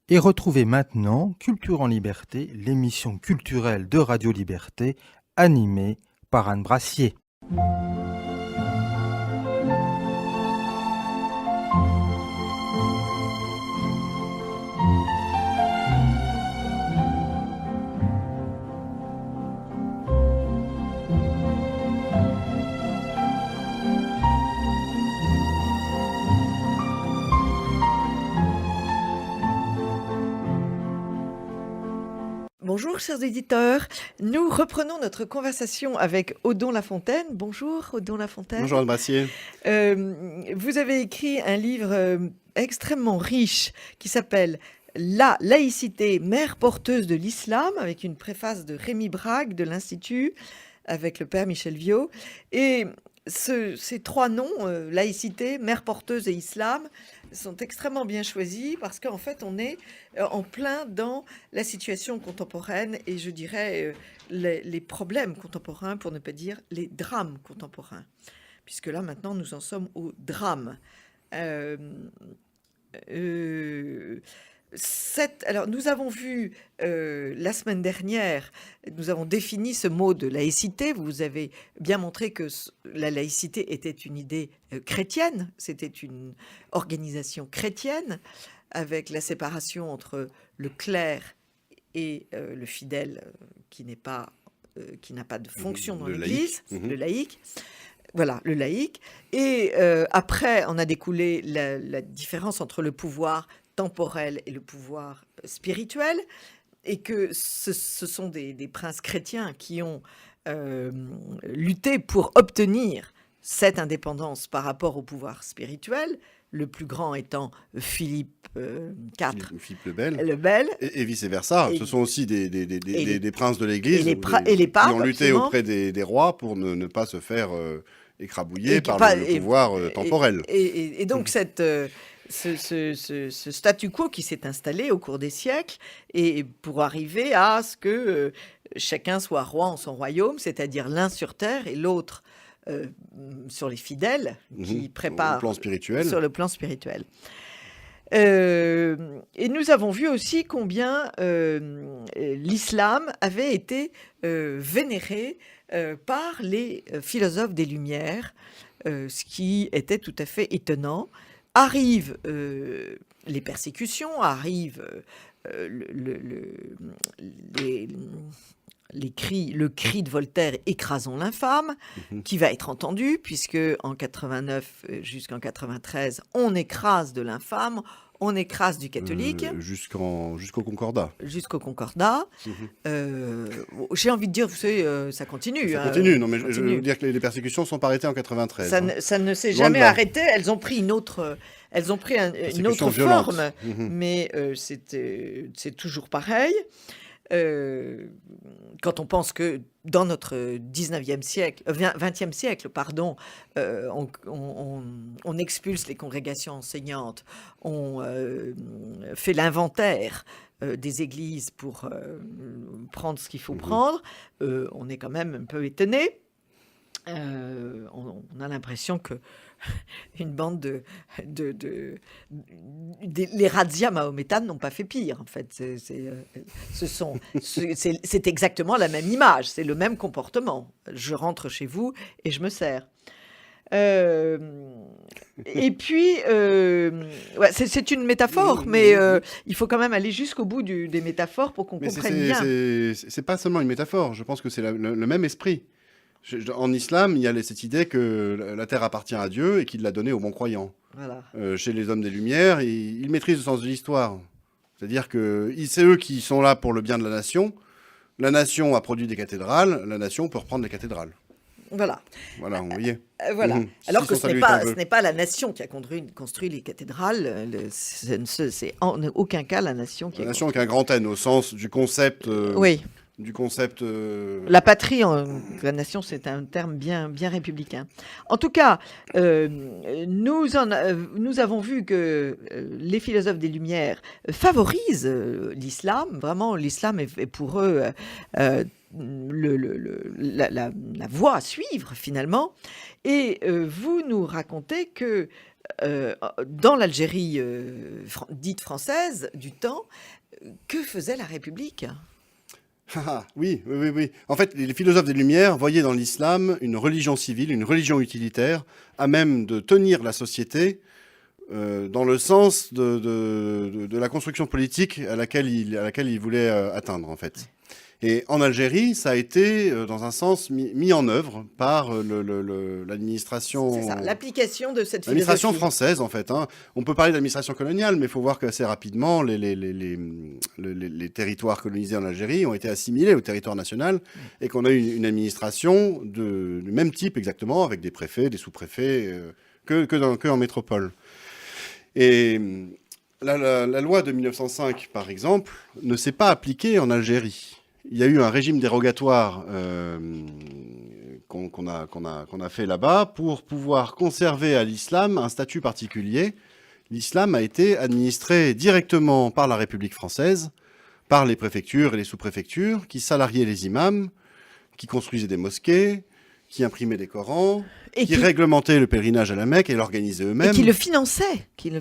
Et retrouvez maintenant Culture en Liberté, l'émission culturelle de Radio Liberté, animée par Anne Brassier. Bonjour chers éditeurs, nous reprenons notre conversation avec Odon Lafontaine. Bonjour Odon Lafontaine. Bonjour Anne Brassier. Vous avez écrit un livre extrêmement riche qui s'appelle La laïcité, mère porteuse de l'islam, avec une préface de Rémi Brague de l'Institut, avec le père Michel Viau. Et ces trois noms, laïcité, mère porteuse et islam, sont extrêmement bien choisis parce qu'en fait, on est en plein dans la situation contemporaine et je dirais les problèmes contemporains, pour ne pas dire les drames contemporains. Puisque là, maintenant, nous en sommes au drame. Alors, nous avons vu la semaine dernière, nous avons défini ce mot de laïcité. Vous avez bien montré que la laïcité était une idée chrétienne, c'était une organisation chrétienne, avec la séparation entre le clerc et le fidèle qui n'a pas de fonction dans l'Église, le laïc. Voilà, le laïc. Et après, on a découlé la différence entre le pouvoir temporel et le pouvoir spirituel, et que ce sont des princes chrétiens qui ont lutté pour obtenir cette indépendance par rapport au pouvoir spirituel, le plus grand étant Philippe IV. Philippe le Le Bel. Et vice-versa. Ce sont aussi des princes de l'Église et les papes, qui ont lutté absolument. auprès des rois pour ne pas se faire écrabouiller par le pouvoir temporel. Et donc, ce statu quo qui s'est installé au cours des siècles, et pour arriver à ce que chacun soit roi en son royaume, c'est-à-dire l'un sur terre et l'autre sur les fidèles qui préparent sur le plan spirituel. Et nous avons vu aussi combien l'islam avait été vénéré par les philosophes des Lumières, ce qui était tout à fait étonnant. Arrivent les persécutions, arrivent le cri de Voltaire « Écrasons l'infâme », qui va être entendu, puisque en 89 jusqu'en 93, on écrase de l'infâme, on écrase du catholique. Jusqu'au Concordat. Jusqu'au Concordat. J'ai envie de dire, vous savez, ça continue. Ça continue, non, mais je veux dire que les persécutions ne sont pas arrêtées en 93. Ça ne s'est jamais arrêté. Elles ont pris une autre forme, mais c'est toujours pareil. Quand on pense que dans notre 20e siècle, on expulse les congrégations enseignantes, on fait l'inventaire des églises pour prendre ce qu'il faut prendre, on est quand même un peu étonné. On a l'impression que une bande les razzias mahométanes n'ont pas fait pire. En fait, c'est exactement la même image, c'est le même comportement. Je rentre chez vous et je me sers. Et puis, c'est une métaphore, mais il faut quand même aller jusqu'au bout des métaphores pour qu'on comprenne bien. C'est pas seulement une métaphore, je pense que c'est le même esprit. En islam, il y a cette idée que la terre appartient à Dieu et qu'il l'a donnée aux bons croyants. Voilà. Chez les hommes des Lumières, ils maîtrisent le sens de l'histoire. C'est-à-dire que c'est eux qui sont là pour le bien de la nation. La nation a produit des cathédrales, la nation peut reprendre les cathédrales. Voilà. Voilà, vous voyez. Voilà. Alors que ce n'est pas la nation qui a construit les cathédrales. C'est en aucun cas la nation qui a... La nation avec un grand N, au sens du concept... oui. Du concept... La patrie, la nation, c'est un terme bien républicain. En tout cas, nous avons vu que les philosophes des Lumières favorisent l'islam. Vraiment, l'islam est pour eux la voie à suivre, finalement. Et vous nous racontez que dans l'Algérie dite française du temps, que faisait la République? Oui. En fait, les philosophes des Lumières voyaient dans l'islam une religion civile, une religion utilitaire, à même de tenir la société dans le sens de la construction politique à laquelle ils voulaient atteindre, en fait. Et en Algérie, ça a été, dans un sens, mis en œuvre par l'administration... C'est ça, l'application de cette L'administration philosophie. française, en fait. On peut parler d'administration coloniale, mais il faut voir qu'assez rapidement, les territoires colonisés en Algérie ont été assimilés au territoire national et qu'on a eu une administration du même type exactement, avec des préfets, des sous-préfets, que en métropole. Et la loi de 1905, par exemple, ne s'est pas appliquée en Algérie. Il y a eu un régime dérogatoire qu'on a fait là-bas pour pouvoir conserver à l'islam un statut particulier. L'islam a été administré directement par la République française, par les préfectures et les sous-préfectures, qui salariaient les imams, qui construisaient des mosquées, qui imprimaient des Corans, qui réglementaient le pèlerinage à la Mecque et l'organisaient eux-mêmes. Et qui le finançaient. Qui le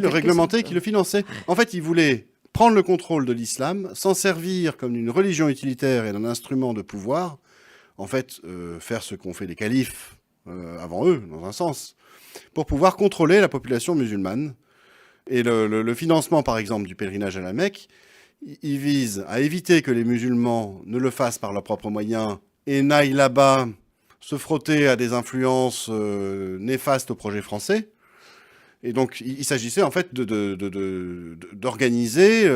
réglementaient, qui le finançaient. En fait, ils voulaient prendre le contrôle de l'islam, s'en servir comme d'une religion utilitaire et d'un instrument de pouvoir, en fait, faire ce qu'ont fait les califes avant eux, dans un sens, pour pouvoir contrôler la population musulmane. Et le financement, par exemple, du pèlerinage à la Mecque, il vise à éviter que les musulmans ne le fassent par leurs propres moyens et n'aillent là-bas se frotter à des influences néfastes au projet français. Et donc, il s'agissait en fait d'organiser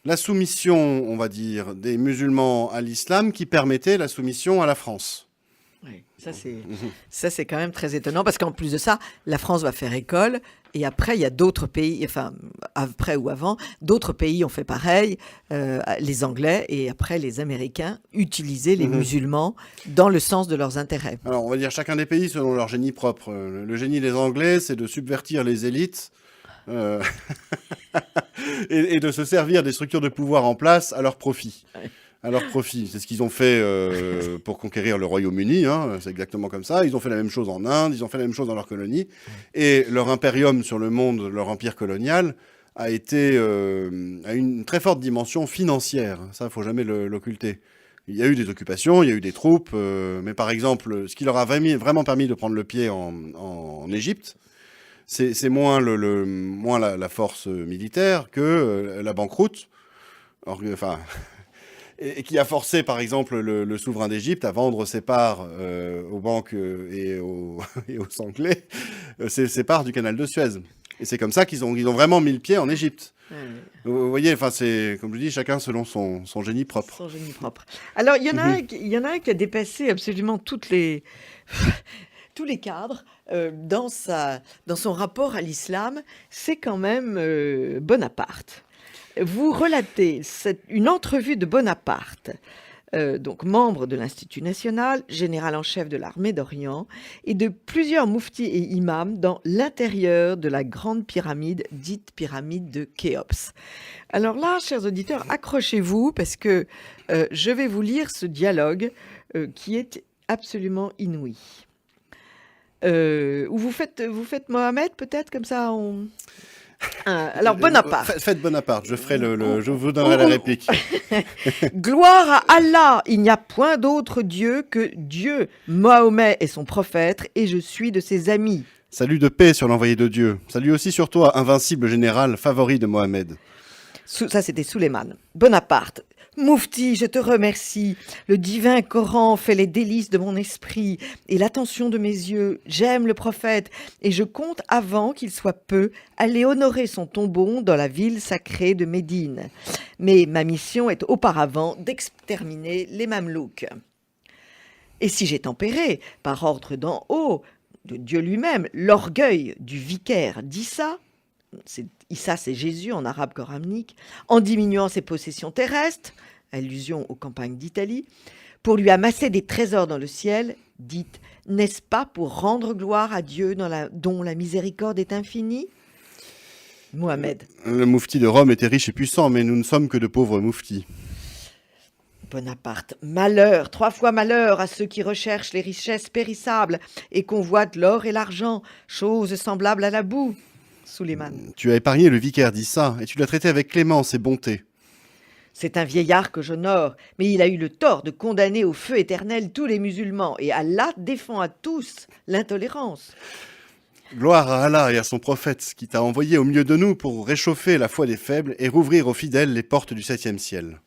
la soumission, on va dire, des musulmans à l'islam qui permettait la soumission à la France. Oui, ça c'est quand même très étonnant parce qu'en plus de ça, la France va faire école et après il y a d'autres pays, enfin après ou avant, d'autres pays ont fait pareil, les Anglais et après les Américains utilisaient les musulmans dans le sens de leurs intérêts. Alors on va dire chacun des pays selon leur génie propre. Le génie des Anglais, c'est de subvertir les élites et de se servir des structures de pouvoir en place à leur profit. À leur profit. C'est ce qu'ils ont fait pour conquérir le Royaume-Uni. C'est exactement comme ça. Ils ont fait la même chose en Inde, ils ont fait la même chose dans leurs colonies. Et leur impérium sur le monde, leur empire colonial, a une très forte dimension financière. Ça, il ne faut jamais l'occulter. Il y a eu des occupations, il y a eu des troupes. Mais par exemple, ce qui leur a vraiment permis de prendre le pied en Égypte, c'est moins la force militaire que la banqueroute. Et qui a forcé, par exemple, le souverain d'Égypte à vendre ses parts aux banques et aux Anglais, ses parts du canal de Suez. Et c'est comme ça qu'ils ont vraiment mis le pied en Égypte. Vous voyez, c'est, comme je dis, chacun selon son génie propre. Son génie propre. Alors, il y en a un qui a dépassé absolument tous les cadres dans son rapport à l'islam, c'est quand même Bonaparte. Vous relatez une entrevue de Bonaparte, donc membre de l'Institut national, général en chef de l'armée d'Orient, et de plusieurs mouftis et imams dans l'intérieur de la grande pyramide, dite pyramide de Khéops. Alors là, chers auditeurs, accrochez-vous parce que je vais vous lire ce dialogue qui est absolument inouï. Vous faites Mohamed, peut-être, comme ça on... Alors Bonaparte. Faites Bonaparte, je vous donnerai la réplique. Gloire à Allah, il n'y a point d'autre Dieu que Dieu. Mahomet est son prophète et je suis de ses amis. Salut de paix sur l'envoyé de Dieu. Salut aussi sur toi, invincible général, favori de Mohamed. Ça, c'était Suleiman. Bonaparte. Moufti, je te remercie. Le divin Coran fait les délices de mon esprit et l'attention de mes yeux. J'aime le prophète et je compte, avant qu'il soit peu, aller honorer son tombeau dans la ville sacrée de Médine. Mais ma mission est auparavant d'exterminer les Mamelouks. Et si j'ai tempéré, par ordre d'en haut, de Dieu lui-même, l'orgueil du vicaire d'Issa, Issa, c'est Jésus en arabe coranique, en diminuant ses possessions terrestres, allusion aux campagnes d'Italie, pour lui amasser des trésors dans le ciel, dites, n'est-ce pas pour rendre gloire à Dieu dont la miséricorde est infinie? Mohamed. Le moufti de Rome était riche et puissant, mais nous ne sommes que de pauvres mouftis. Bonaparte. Malheur, 3 fois malheur à ceux qui recherchent les richesses périssables et convoitent l'or et l'argent, choses semblables à la boue. Suleiman. Tu as épargné le vicaire d'Issa et tu l'as traité avec clémence et bonté. C'est un vieillard que j'honore, mais il a eu le tort de condamner au feu éternel tous les musulmans, et Allah défend à tous l'intolérance. Gloire à Allah et à son prophète qui t'a envoyé au milieu de nous pour réchauffer la foi des faibles et rouvrir aux fidèles les portes du 7e ciel.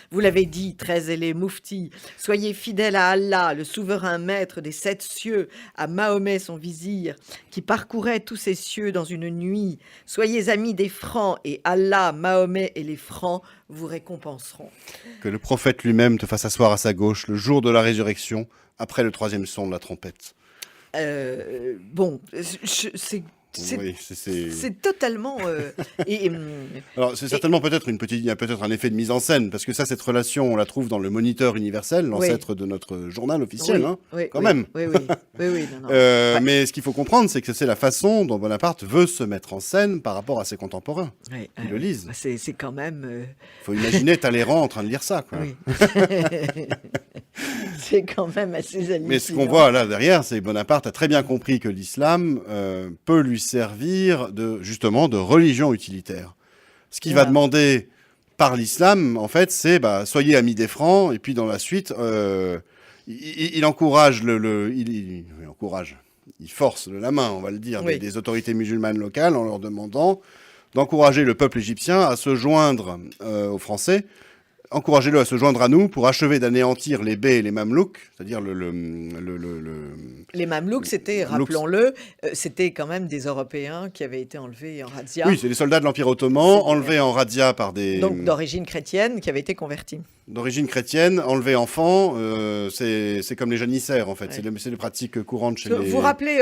Vous l'avez dit, très zélé Moufti, soyez fidèles à Allah, le souverain maître des 7 cieux, à Mahomet son vizir, qui parcourait tous ces cieux dans une nuit. Soyez amis des francs, et Allah, Mahomet et les francs vous récompenseront. Que le prophète lui-même te fasse asseoir à sa gauche le jour de la résurrection, après le 3e son de la trompette. Bon, Oui, c'est totalement... Alors, c'est certainement peut-être il y a peut-être un effet de mise en scène, parce que ça, cette relation, on la trouve dans le Moniteur universel, l'ancêtre de notre journal officiel, même. Oui, non. Mais ce qu'il faut comprendre, c'est que c'est la façon dont Bonaparte veut se mettre en scène par rapport à ses contemporains qui le lisent. C'est quand même... Il faut imaginer Talleyrand en train de lire ça, quoi. Oui. C'est quand même assez hallucinant. Mais ce qu'on voit là derrière, c'est que Bonaparte a très bien compris que l'islam peut lui servir justement de religion utilitaire. Ce qu'il va demander par l'islam, en fait, c'est soyez amis des francs, et puis dans la suite, il encourage il force la main, on va le dire, des autorités musulmanes locales en leur demandant d'encourager le peuple égyptien à se joindre aux Français. Encouragez-le à se joindre à nous pour achever d'anéantir les Bey et les Mamelouks, c'est-à-dire Les Mamelouks, c'était, rappelons-le, c'était quand même des Européens qui avaient été enlevés en razzia. Oui, c'est les soldats de l'Empire ottoman, enlevés en razzia par des... Donc d'origine chrétienne, qui avaient été convertis. D'origine chrétienne, enlevés enfants, c'est comme les janissaires, en fait. Ouais. C'est les pratiques courantes chez les... Vous rappelez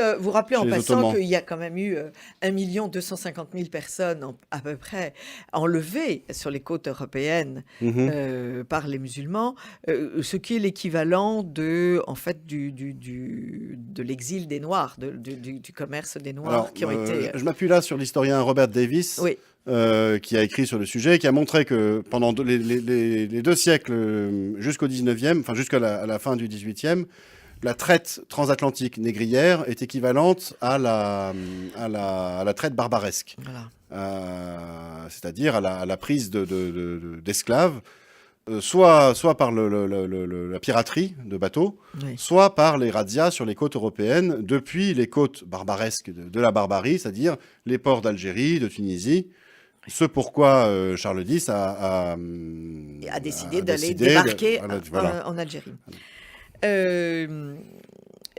en passant qu'il y a quand même eu 1 250 000 personnes, à peu près, enlevées sur les côtes européennes par les musulmans, ce qui est l'équivalent de l'exil des Noirs, du commerce des Noirs. Alors, qui ont été... Je m'appuie là sur l'historien Robert Davis. Oui. Qui a écrit sur le sujet, qui a montré que pendant les 2 siècles jusqu'au 19e, enfin jusqu'à la fin du 18e, la traite transatlantique négrière est équivalente à la traite barbaresque. Voilà. C'est-à-dire à la prise d'esclaves, soit par la piraterie de bateaux, soit par les razzias sur les côtes européennes, depuis les côtes barbaresques de la barbarie, c'est-à-dire les ports d'Algérie, de Tunisie. Ce pourquoi Charles X a décidé d'aller débarquer en Algérie.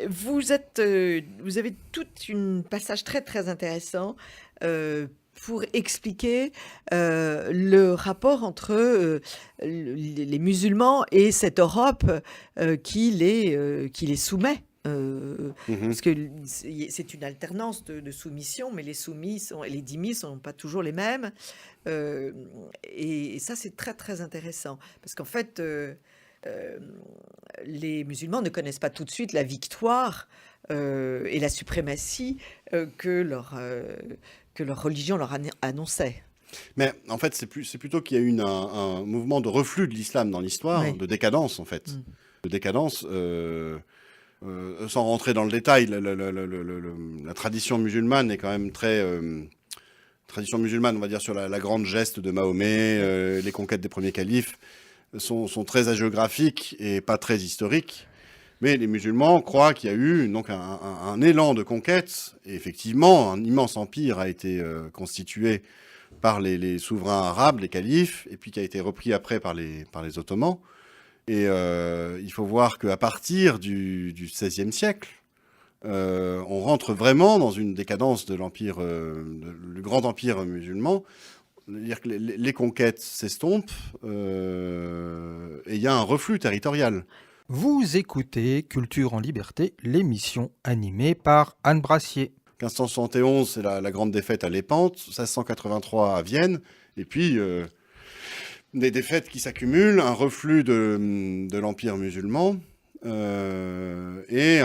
Vous avez tout un passage très très intéressant pour expliquer le rapport entre les musulmans et cette Europe qui les soumet. Parce que c'est une alternance de soumission, mais les soumis les dhimmis sont pas toujours les mêmes. Et ça, c'est très, très intéressant. Parce qu'en fait, les musulmans ne connaissent pas tout de suite la victoire et la suprématie que leur religion leur annonçait. Mais en fait, c'est plutôt qu'il y a eu un mouvement de reflux de l'islam dans l'histoire, de décadence, en fait. De décadence... sans rentrer dans le détail, la tradition musulmane est quand même très... tradition musulmane, on va dire, sur la grande geste de Mahomet, les conquêtes des premiers califes, sont très hagiographiques et pas très historiques. Mais les musulmans croient qu'il y a eu donc un élan de conquête. Et effectivement, un immense empire a été constitué par les souverains arabes, les califes, et puis qui a été repris après par les Ottomans. Et il faut voir qu'à partir du XVIe siècle, on rentre vraiment dans une décadence de l'empire, le grand empire musulman. C'est-à-dire que les conquêtes s'estompent et il y a un reflux territorial. Vous écoutez Culture en Liberté, l'émission animée par Anne Brassier. 1571, c'est la grande défaite à Lépante, 1683 à Vienne, et puis... des défaites qui s'accumulent, un reflux de l'Empire musulman et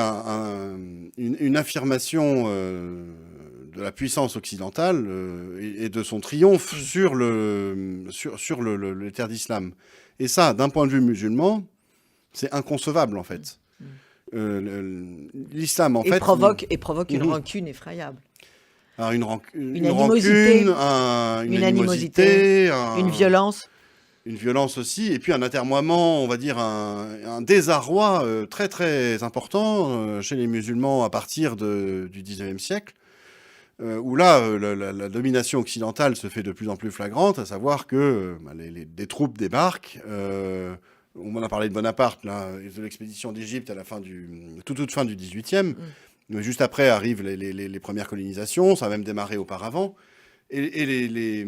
une affirmation la puissance occidentale et de son triomphe sur les terres d'islam. Et ça, d'un point de vue musulman, c'est inconcevable, en fait. L'islam, en fait... provoque une rancune effroyable. Alors une animosité, rancune, une animosité, une violence. Une violence aussi, et puis un atermoiement, on va dire un désarroi très très important chez les musulmans à partir du 19e siècle, où là, la domination occidentale se fait de plus en plus flagrante, à savoir que des troupes débarquent. On en a parlé de Bonaparte, là, de l'expédition d'Égypte à la toute fin du 18e. Mais juste après arrivent les premières colonisations, ça a même démarré auparavant. Et les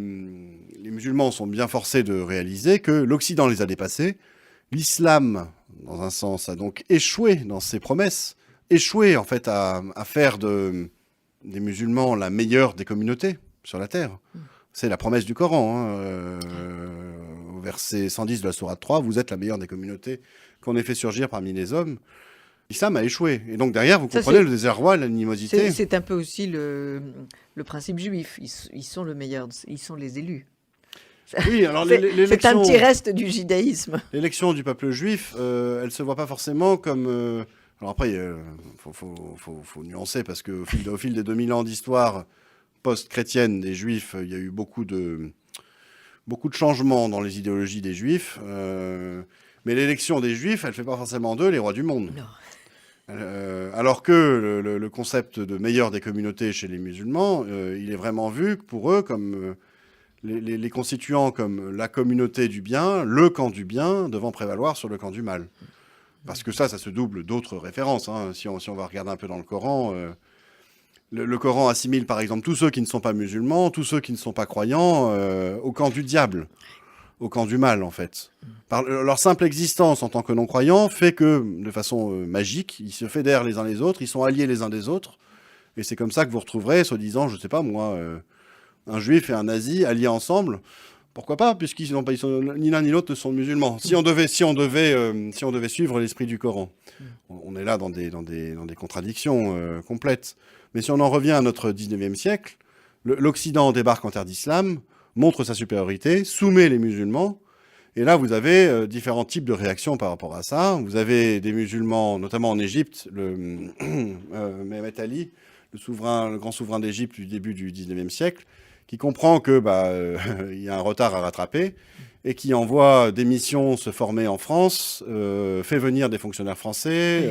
musulmans sont bien forcés de réaliser que l'Occident les a dépassés. L'islam, dans un sens, a donc échoué dans ses promesses, échoué en fait à faire des musulmans la meilleure des communautés sur la terre. C'est la promesse du Coran. Au verset 110 de la sourate 3, vous êtes la meilleure des communautés qu'on ait fait surgir parmi les hommes. L'islam a échoué. Et donc derrière, vous comprenez le désarroi, l'animosité. C'est un peu aussi le principe juif. Ils sont le meilleur, ils sont les élus. Oui, alors c'est un petit reste du judaïsme. L'élection du peuple juif, elle se voit pas forcément comme... Alors après, faut nuancer, parce qu'au fil des 2000 ans d'histoire post-chrétienne des juifs, il y a eu beaucoup de changements dans les idéologies des juifs. Mais l'élection des juifs, elle fait pas forcément d'eux les rois du monde. Non. Alors que le concept de meilleur des communautés chez les musulmans, il est vraiment vu pour eux comme les constituants comme la communauté du bien, le camp du bien devant prévaloir sur le camp du mal. Parce que ça se double d'autres références. Hein. Si on va regarder un peu dans le Coran, le Coran assimile par exemple tous ceux qui ne sont pas musulmans, tous ceux qui ne sont pas croyants au camp du diable, au camp du mal en fait. Par leur simple existence en tant que non-croyants fait que, de façon magique, ils se fédèrent les uns les autres, ils sont alliés les uns des autres, et c'est comme ça que vous retrouverez, soi-disant, je sais pas moi, un juif et un nazi alliés ensemble. Pourquoi pas, puisqu'ils sont ni l'un ni l'autre ne sont musulmans. Si on devait suivre l'esprit du Coran, on est là dans des contradictions complètes. Mais si on en revient à notre 19e siècle, l'Occident débarque en terre d'islam, montre sa supériorité, soumet les musulmans. Et là, vous avez différents types de réactions par rapport à ça. Vous avez des musulmans, notamment en Égypte, Mehmet Ali, le grand souverain d'Égypte du début du 19e siècle, qui comprend que y a un retard à rattraper et qui envoie des missions se former en France, fait venir des fonctionnaires français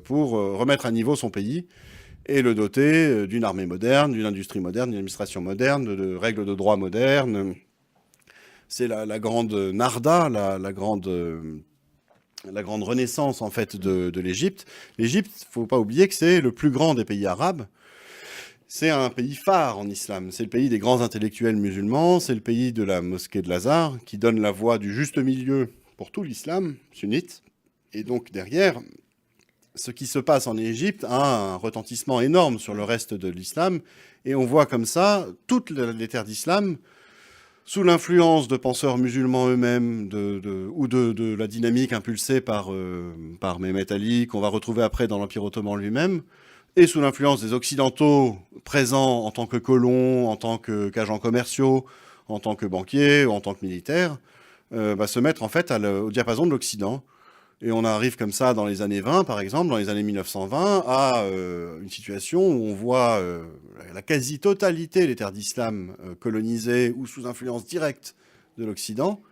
pour remettre à niveau son pays et le doter d'une armée moderne, d'une industrie moderne, d'une administration moderne, de règles de droit modernes. C'est la grande Narda, la grande renaissance en fait de l'Égypte. L'Égypte, faut pas oublier que c'est le plus grand des pays arabes. C'est un pays phare en islam. C'est le pays des grands intellectuels musulmans. C'est le pays de la mosquée de Lazare qui donne la voie du juste milieu pour tout l'islam sunnite. Et donc derrière, ce qui se passe en Égypte a un retentissement énorme sur le reste de l'islam. Et on voit comme ça toutes les terres d'islam sous l'influence de penseurs musulmans eux-mêmes ou de la dynamique impulsée par Mehmet Ali, qu'on va retrouver après dans l'Empire ottoman lui-même, et sous l'influence des Occidentaux présents en tant que colons, en tant qu'agents commerciaux, en tant que banquiers ou en tant que militaires, se mettre en fait au diapason de l'Occident. Et on arrive comme ça dans les années 20, par exemple, dans les années 1920, à une situation où on voit la quasi-totalité des terres d'islam colonisées ou sous influence directe de l'Occident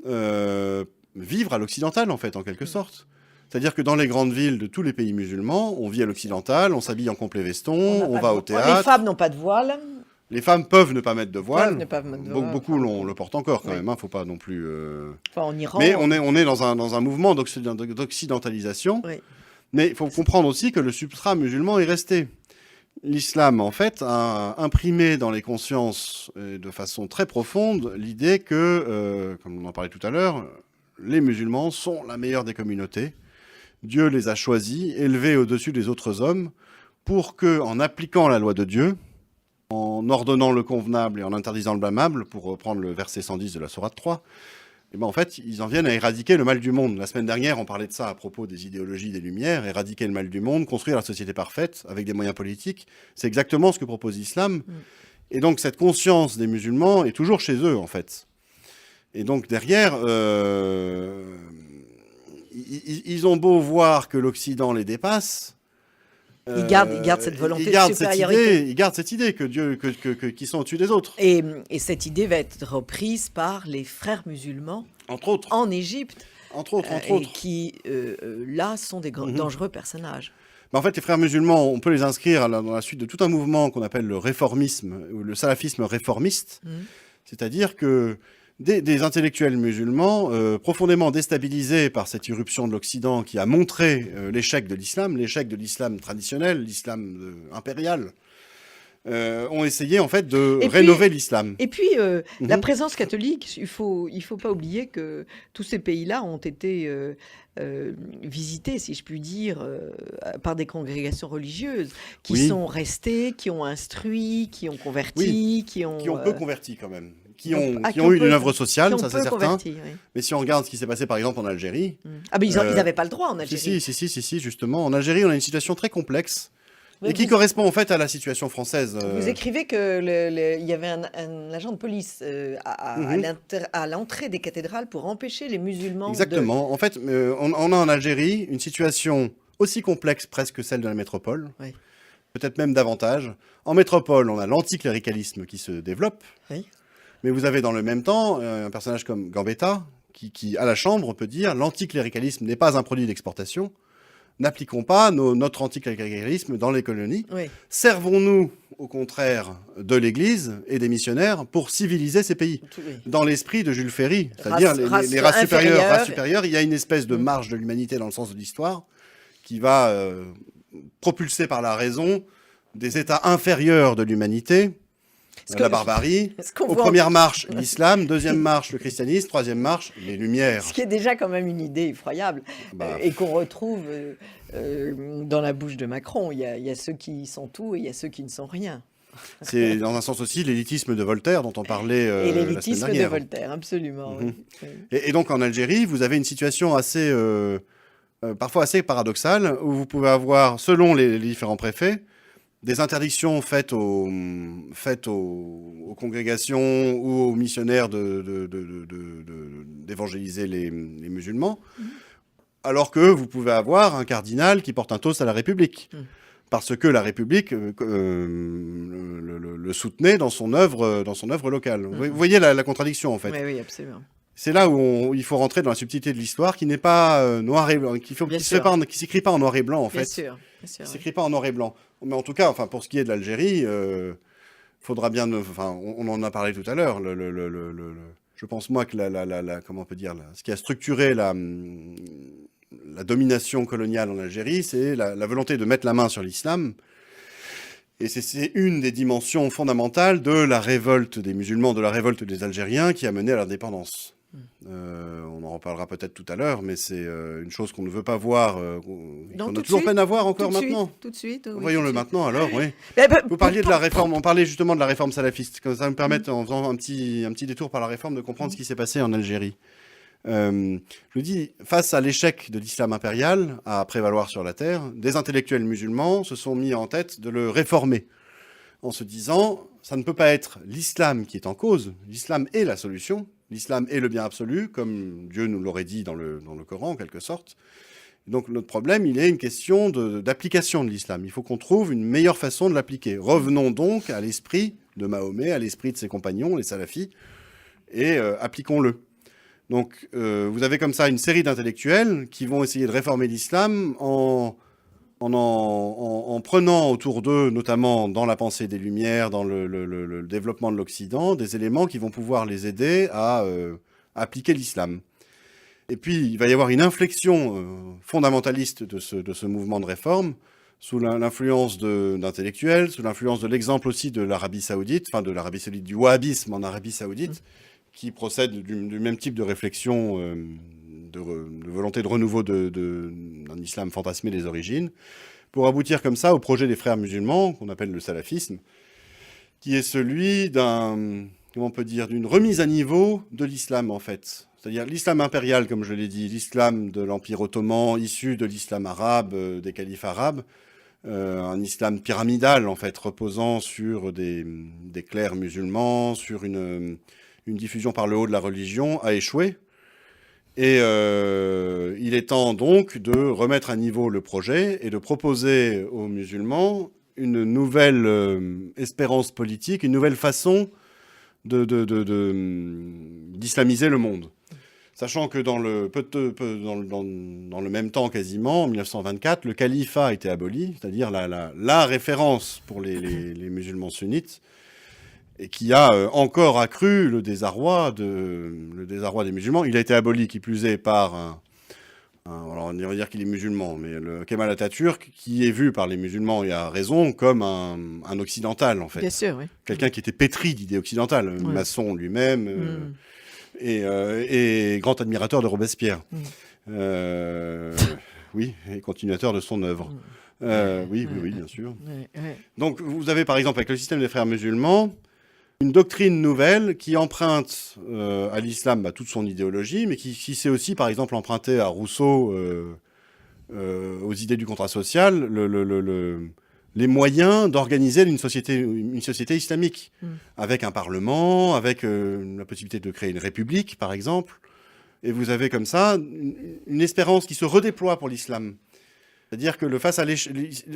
vivre à l'occidental, en fait, en quelque sorte. C'est-à-dire que dans les grandes villes de tous les pays musulmans, on vit à l'occidental, on s'habille en complet veston, on va au théâtre. Les femmes n'ont pas de voile. Les femmes peuvent ne pas mettre de voile. Beaucoup le portent encore quand même. Faut pas non plus. Enfin, en Iran. Mais on est dans un mouvement d'occidentalisation. Oui. Mais il faut comprendre aussi que le substrat musulman est resté. L'islam, en fait, a imprimé dans les consciences de façon très profonde l'idée que, comme on en parlait tout à l'heure, les musulmans sont la meilleure des communautés. Dieu les a choisis, élevés au-dessus des autres hommes, pour que, en appliquant la loi de Dieu, en ordonnant le convenable et en interdisant le blâmable, pour reprendre le verset 110 de la sourate 3, Et ben en fait, ils en viennent à éradiquer le mal du monde. La semaine dernière, on parlait de ça à propos des idéologies des Lumières, éradiquer le mal du monde, construire la société parfaite avec des moyens politiques. C'est exactement ce que propose l'islam. Et donc cette conscience des musulmans est toujours chez eux, en fait. Et donc derrière, ils ont beau voir que l'Occident les dépasse. Ils gardent cette volonté de supériorité. Ils gardent cette idée que Dieu, qu'ils sont au-dessus des autres. Et cette idée va être reprise par les frères musulmans Entre autres. en Égypte, Entre autres. et qui, là, sont des dangereux personnages. Mais en fait, les frères musulmans, on peut les inscrire dans la suite de tout un mouvement qu'on appelle le réformisme, ou le salafisme réformiste. C'est-à-dire que des intellectuels musulmans profondément déstabilisés par cette irruption de l'Occident qui a montré l'échec de l'islam traditionnel, l'islam impérial, ont essayé en fait de rénover l'islam. Et puis la présence catholique, il faut pas oublier que tous ces pays-là ont été visités, si je puis dire, par des congrégations religieuses qui sont restées, qui ont instruit, qui ont converti, qui ont peu converti quand même. Qui ont eu une œuvre sociale, ça c'est certain. Oui. Mais si on regarde ce qui s'est passé par exemple en Algérie... Ah mais ils n'avaient pas le droit en Algérie. Si, justement. En Algérie, on a une situation très complexe et qui correspond en fait à la situation française. Vous écrivez qu'il y avait un agent de police à l'entrée des cathédrales pour empêcher les musulmans Exactement. En fait, on a en Algérie une situation aussi complexe presque que celle de la métropole. Oui. Peut-être même davantage. En métropole, on a l'anticléricalisme qui se développe. Oui. Mais vous avez dans le même temps un personnage comme Gambetta qui, à la Chambre, peut dire l'anticléricalisme n'est pas un produit d'exportation. N'appliquons pas notre anticléricalisme dans les colonies. Oui. Servons-nous, au contraire, de l'Église et des missionnaires pour civiliser ces pays. Oui. Dans l'esprit de Jules Ferry, c'est-à-dire les races supérieures, il y a une espèce de marge de l'humanité dans le sens de l'histoire qui va propulser par la raison des états inférieurs de l'humanité. La barbarie. Première marche, l'islam. Deuxième marche, le christianisme. Troisième marche, les Lumières. Ce qui est déjà quand même une idée effroyable et qu'on retrouve dans la bouche de Macron. Il y a ceux qui sont tout et il y a ceux qui ne sont rien. C'est dans un sens aussi l'élitisme de Voltaire dont on parlait et la l'élitisme semaine dernière. de Voltaire, absolument. Oui. Et donc en Algérie, vous avez une situation assez, parfois assez paradoxale où vous pouvez avoir, selon les différents préfets, des interdictions faites aux congrégations ou aux missionnaires d'évangéliser les musulmans, alors que vous pouvez avoir un cardinal qui porte un toast à la République, parce que la République le soutenait dans son œuvre locale. Vous voyez la contradiction, en fait. Oui, absolument. C'est là où il faut rentrer dans la subtilité de l'histoire, qui n'est pas noir et blanc, qui s'écrit pas en noir et blanc, en fait. Bien sûr. Qui s'écrit pas en noir et blanc. Mais en tout cas, pour ce qui est de l'Algérie, faudra bien. On en a parlé tout à l'heure. Je pense moi que comment on peut dire, ce qui a structuré la domination coloniale en Algérie, c'est la volonté de mettre la main sur l'islam. Et c'est une des dimensions fondamentales de la révolte des musulmans, de la révolte des Algériens qui a mené à l'indépendance. On en reparlera peut-être tout à l'heure, mais c'est une chose qu'on ne veut pas voir, qu'on a toujours peine à voir encore maintenant. Tout de suite. Oui, voyons-le maintenant alors, oui. Vous parliez de la réforme, on parlait justement de la réforme salafiste. Ça me permet, en faisant un petit détour par la réforme, de comprendre ce qui s'est passé en Algérie. Je dis, face à l'échec de l'islam impérial à prévaloir sur la terre, des intellectuels musulmans se sont mis en tête de le réformer, en se disant, ça ne peut pas être l'islam qui est en cause, l'islam est la solution, l'islam est le bien absolu, comme Dieu nous l'aurait dit dans le Coran, en quelque sorte. Donc notre problème, il est une question d'application de l'islam. Il faut qu'on trouve une meilleure façon de l'appliquer. Revenons donc à l'esprit de Mahomet, à l'esprit de ses compagnons, les salafis, et appliquons-le. Donc vous avez comme ça une série d'intellectuels qui vont essayer de réformer l'islam en prenant autour d'eux, notamment dans la pensée des Lumières, dans le développement de l'Occident, des éléments qui vont pouvoir les aider à appliquer l'islam. Et puis, il va y avoir une inflexion fondamentaliste de ce mouvement de réforme, sous l'influence d'intellectuels, sous l'influence de l'exemple aussi de l'Arabie Saoudite, du wahhabisme en Arabie Saoudite, qui procède du même type de réflexion, de volonté de renouveau d'un islam fantasmé des origines, pour aboutir comme ça au projet des frères musulmans, qu'on appelle le salafisme, qui est celui d'une remise à niveau de l'islam, en fait. C'est-à-dire l'islam impérial, comme je l'ai dit, l'islam de l'Empire ottoman, issu de l'islam arabe, des califes arabes, un islam pyramidal, en fait, reposant sur des clercs musulmans, sur une diffusion par le haut de la religion, a échoué. Et il est temps donc de remettre à niveau le projet et de proposer aux musulmans une nouvelle espérance politique, une nouvelle façon d'islamiser le monde. Sachant que dans le même temps quasiment, en 1924, le califat a été aboli, c'est-à-dire la référence pour les musulmans sunnites, et qui a encore accru le désarroi des musulmans. Il a été aboli, qui plus est, par alors on va dire qu'il est musulman, mais le Kemal Atatürk, qui est vu par les musulmans, et à raison, comme un occidental, en fait. Bien sûr, oui. Quelqu'un qui était pétri d'idées occidentales, maçon lui-même, et grand admirateur de Robespierre. Oui, et continuateur de son œuvre. Oui, bien sûr. Donc, vous avez par exemple, avec le système des frères musulmans, une doctrine nouvelle qui emprunte à l'islam toute son idéologie, mais qui sait aussi, par exemple, emprunter à Rousseau, aux idées du contrat social, les moyens d'organiser une société islamique, avec un parlement, avec la possibilité de créer une république, par exemple. Et vous avez comme ça une espérance qui se redéploie pour l'islam. C'est-à-dire que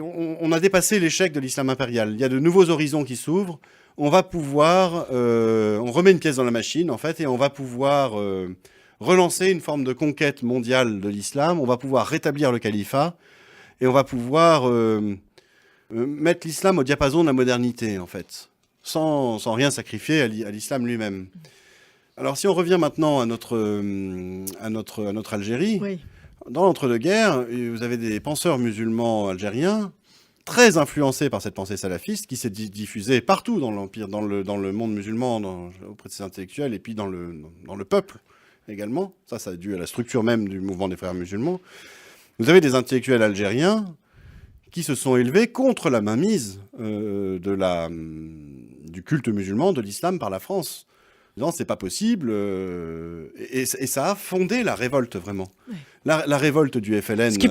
on a dépassé l'échec de l'islam impérial. Il y a de nouveaux horizons qui s'ouvrent. On va pouvoir, on remet une pièce dans la machine, en fait, et on va pouvoir relancer une forme de conquête mondiale de l'islam. On va pouvoir rétablir le califat, et on va pouvoir mettre l'islam au diapason de la modernité, en fait, sans rien sacrifier à l'islam lui-même. Alors, si on revient maintenant à notre Algérie, Oui. dans l'entre-deux-guerres, vous avez des penseurs musulmans algériens très influencés par cette pensée salafiste qui s'est diffusée partout dans l'Empire, dans le monde musulman, auprès de ses intellectuels, et puis dans le peuple également. Ça est dû à la structure même du mouvement des frères musulmans. Vous avez des intellectuels algériens qui se sont élevés contre la mainmise du culte musulman, de l'islam par la France. Non, c'est pas possible. Et ça a fondé la révolte, vraiment. Ouais. La révolte du FLN. Ce qui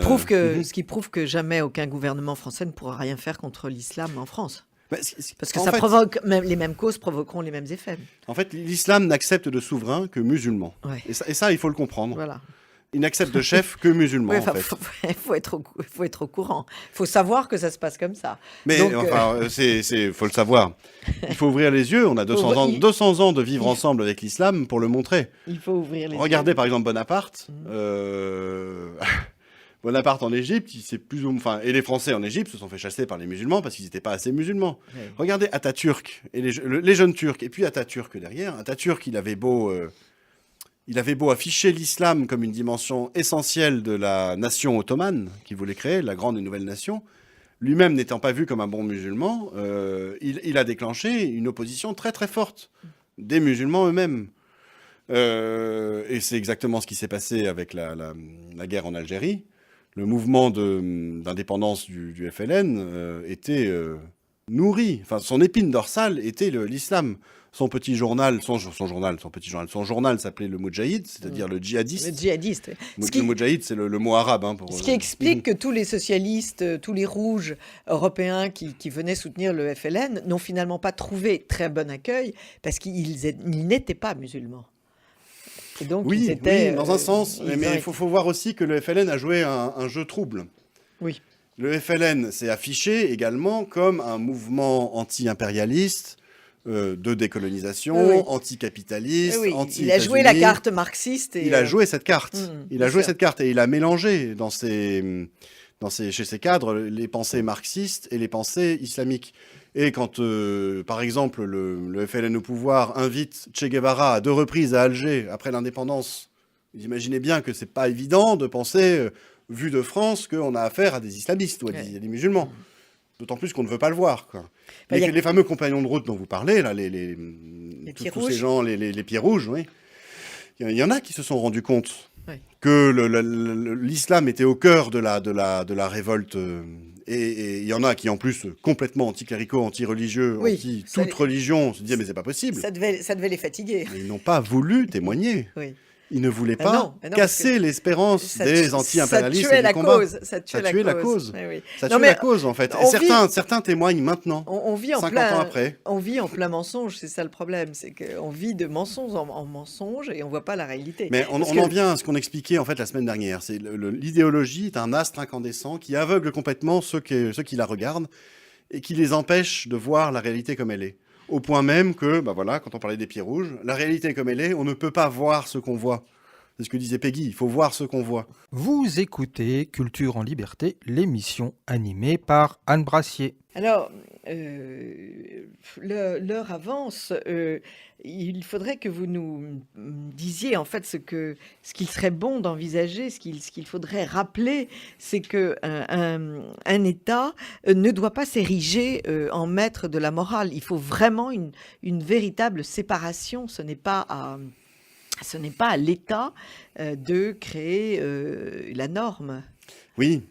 prouve que jamais aucun gouvernement français ne pourra rien faire contre l'islam en France. Parce que les mêmes causes provoqueront les mêmes effets. En fait, l'islam n'accepte de souverain que musulman. Ouais. Et ça, il faut le comprendre. Voilà. Il n'accepte de chef que musulman, en fait. Faut être au courant. Il faut savoir que ça se passe comme ça. Mais faut le savoir. Il faut ouvrir les yeux. On a 200 ans de vivre ensemble avec l'islam pour le montrer. Il faut ouvrir les yeux. Regardez, par exemple, Bonaparte. Bonaparte en Égypte, et les Français en Égypte se sont fait chasser par les musulmans parce qu'ils n'étaient pas assez musulmans. Oui. Regardez Atatürk et les jeunes Turcs. Et puis Atatürk derrière. Atatürk, il avait beau afficher l'islam comme une dimension essentielle de la nation ottomane qu'il voulait créer, la grande et nouvelle nation. Lui-même n'étant pas vu comme un bon musulman, il a déclenché une opposition très très forte des musulmans eux-mêmes. Et c'est exactement ce qui s'est passé avec la guerre en Algérie. Le mouvement d'indépendance du FLN était nourri. Enfin, son épine dorsale était l'islam. Son journal s'appelait le Moudjahid, c'est-à-dire le djihadiste. Le djihadiste. Le Moudjahid, c'est le mot arabe. Ce qui explique que tous les socialistes, tous les rouges européens qui venaient soutenir le FLN n'ont finalement pas trouvé très bon accueil parce qu'ils n'étaient pas musulmans. Et donc, oui, dans un sens. Mais il faut voir aussi que le FLN a joué un jeu trouble. Oui. Le FLN s'est affiché également comme un mouvement anti-impérialiste, de décolonisation, anticapitaliste, anti-états-unis. Il a joué la carte marxiste. Il a joué cette carte. Il a joué cette carte et il a mélangé chez ses cadres les pensées marxistes et les pensées islamiques. Et quand, par exemple, le FLN au pouvoir invite Che Guevara à 2 reprises à Alger après l'indépendance, vous imaginez bien que c'est pas évident de penser, vu de France, qu'on a affaire à des islamistes ou à des musulmans. D'autant plus qu'on ne veut pas le voir, quoi. Les fameux compagnons de route dont vous parlez, là, tous ces gens, les pieds rouges, oui. Il y en a qui se sont rendus compte que l'islam était au cœur de la révolte. Et il y en a qui, en plus, complètement anticléricaux, anti-religieux, toute religion, se disaient mais c'est pas possible. Ça devait les fatiguer. Mais ils n'ont pas voulu témoigner. Il ne voulait Ah pas non, parce casser l'espérance des anti-impérialistes ça et tuait du combat. ça tuait Ça tuait la cause. Oui, oui. Ça Non, tue mais la cause, en fait. on Et certains témoignent maintenant, on vit en 50 ans plein, après. on vit en plein mensonge, c'est ça le problème, c'est qu'on vit de mensonge en mensonge et on voit pas la réalité. Mais on Parce en que- vient à ce qu'on expliquait en fait la semaine dernière. C'est l'idéologie est un astre incandescent qui aveugle complètement ceux qui la regardent et qui les empêche de voir la réalité comme elle est. Au point même que, bah voilà, quand on parlait des pieds rouges, la réalité comme elle est, on ne peut pas voir ce qu'on voit. C'est ce que disait Peggy, il faut voir ce qu'on voit. Vous écoutez Culture en Liberté, l'émission animée par Anne Brassier. Alors, l'heure avance. Il faudrait que vous nous disiez en fait ce qu'il serait bon d'envisager, ce qu'il faudrait rappeler, c'est que un État ne doit pas s'ériger en maître de la morale. Il faut vraiment une véritable séparation. Ce n'est pas à l'État de créer la norme. Oui.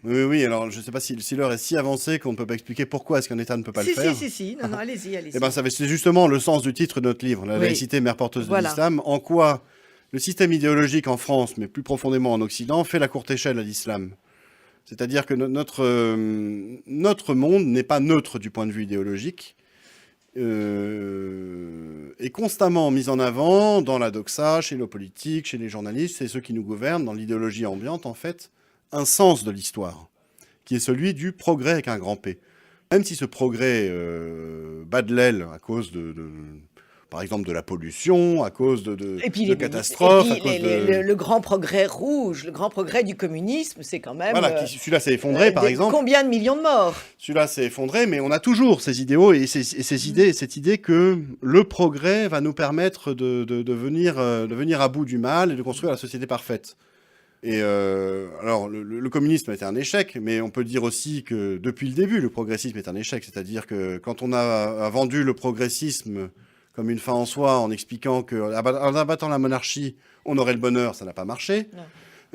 Alors, je ne sais pas si l'heure est si avancée qu'on ne peut pas expliquer pourquoi est-ce qu'un État ne peut pas le faire. Si. Non, allez-y. Eh ben, c'est justement le sens du titre de notre livre, La laïcité, mère porteuse de l'islam. En quoi le système idéologique en France, mais plus profondément en Occident, fait la courte échelle à l'islam. C'est-à-dire que notre monde n'est pas neutre du point de vue idéologique, est constamment mis en avant dans la doxa, chez nos politiques, chez les journalistes, et ceux qui nous gouvernent, dans l'idéologie ambiante, en fait, un sens de l'histoire, qui est celui du progrès avec un grand P. Même si ce progrès bat de l'aile à cause par exemple, de la pollution, à cause de catastrophes. Et puis le grand progrès rouge, le grand progrès du communisme, c'est quand même... Voilà, celui-là s'est effondré, par exemple. Combien de millions de morts? Celui-là s'est effondré, mais on a toujours ces idéaux et cette idée que le progrès va nous permettre de venir à bout du mal et de construire la société parfaite. Et alors, le communisme a été un échec, mais on peut dire aussi que depuis le début, le progressisme est un échec. C'est-à-dire que quand on a vendu le progressisme comme une fin en soi, en expliquant qu'en abattant la monarchie, on aurait le bonheur, ça n'a pas marché.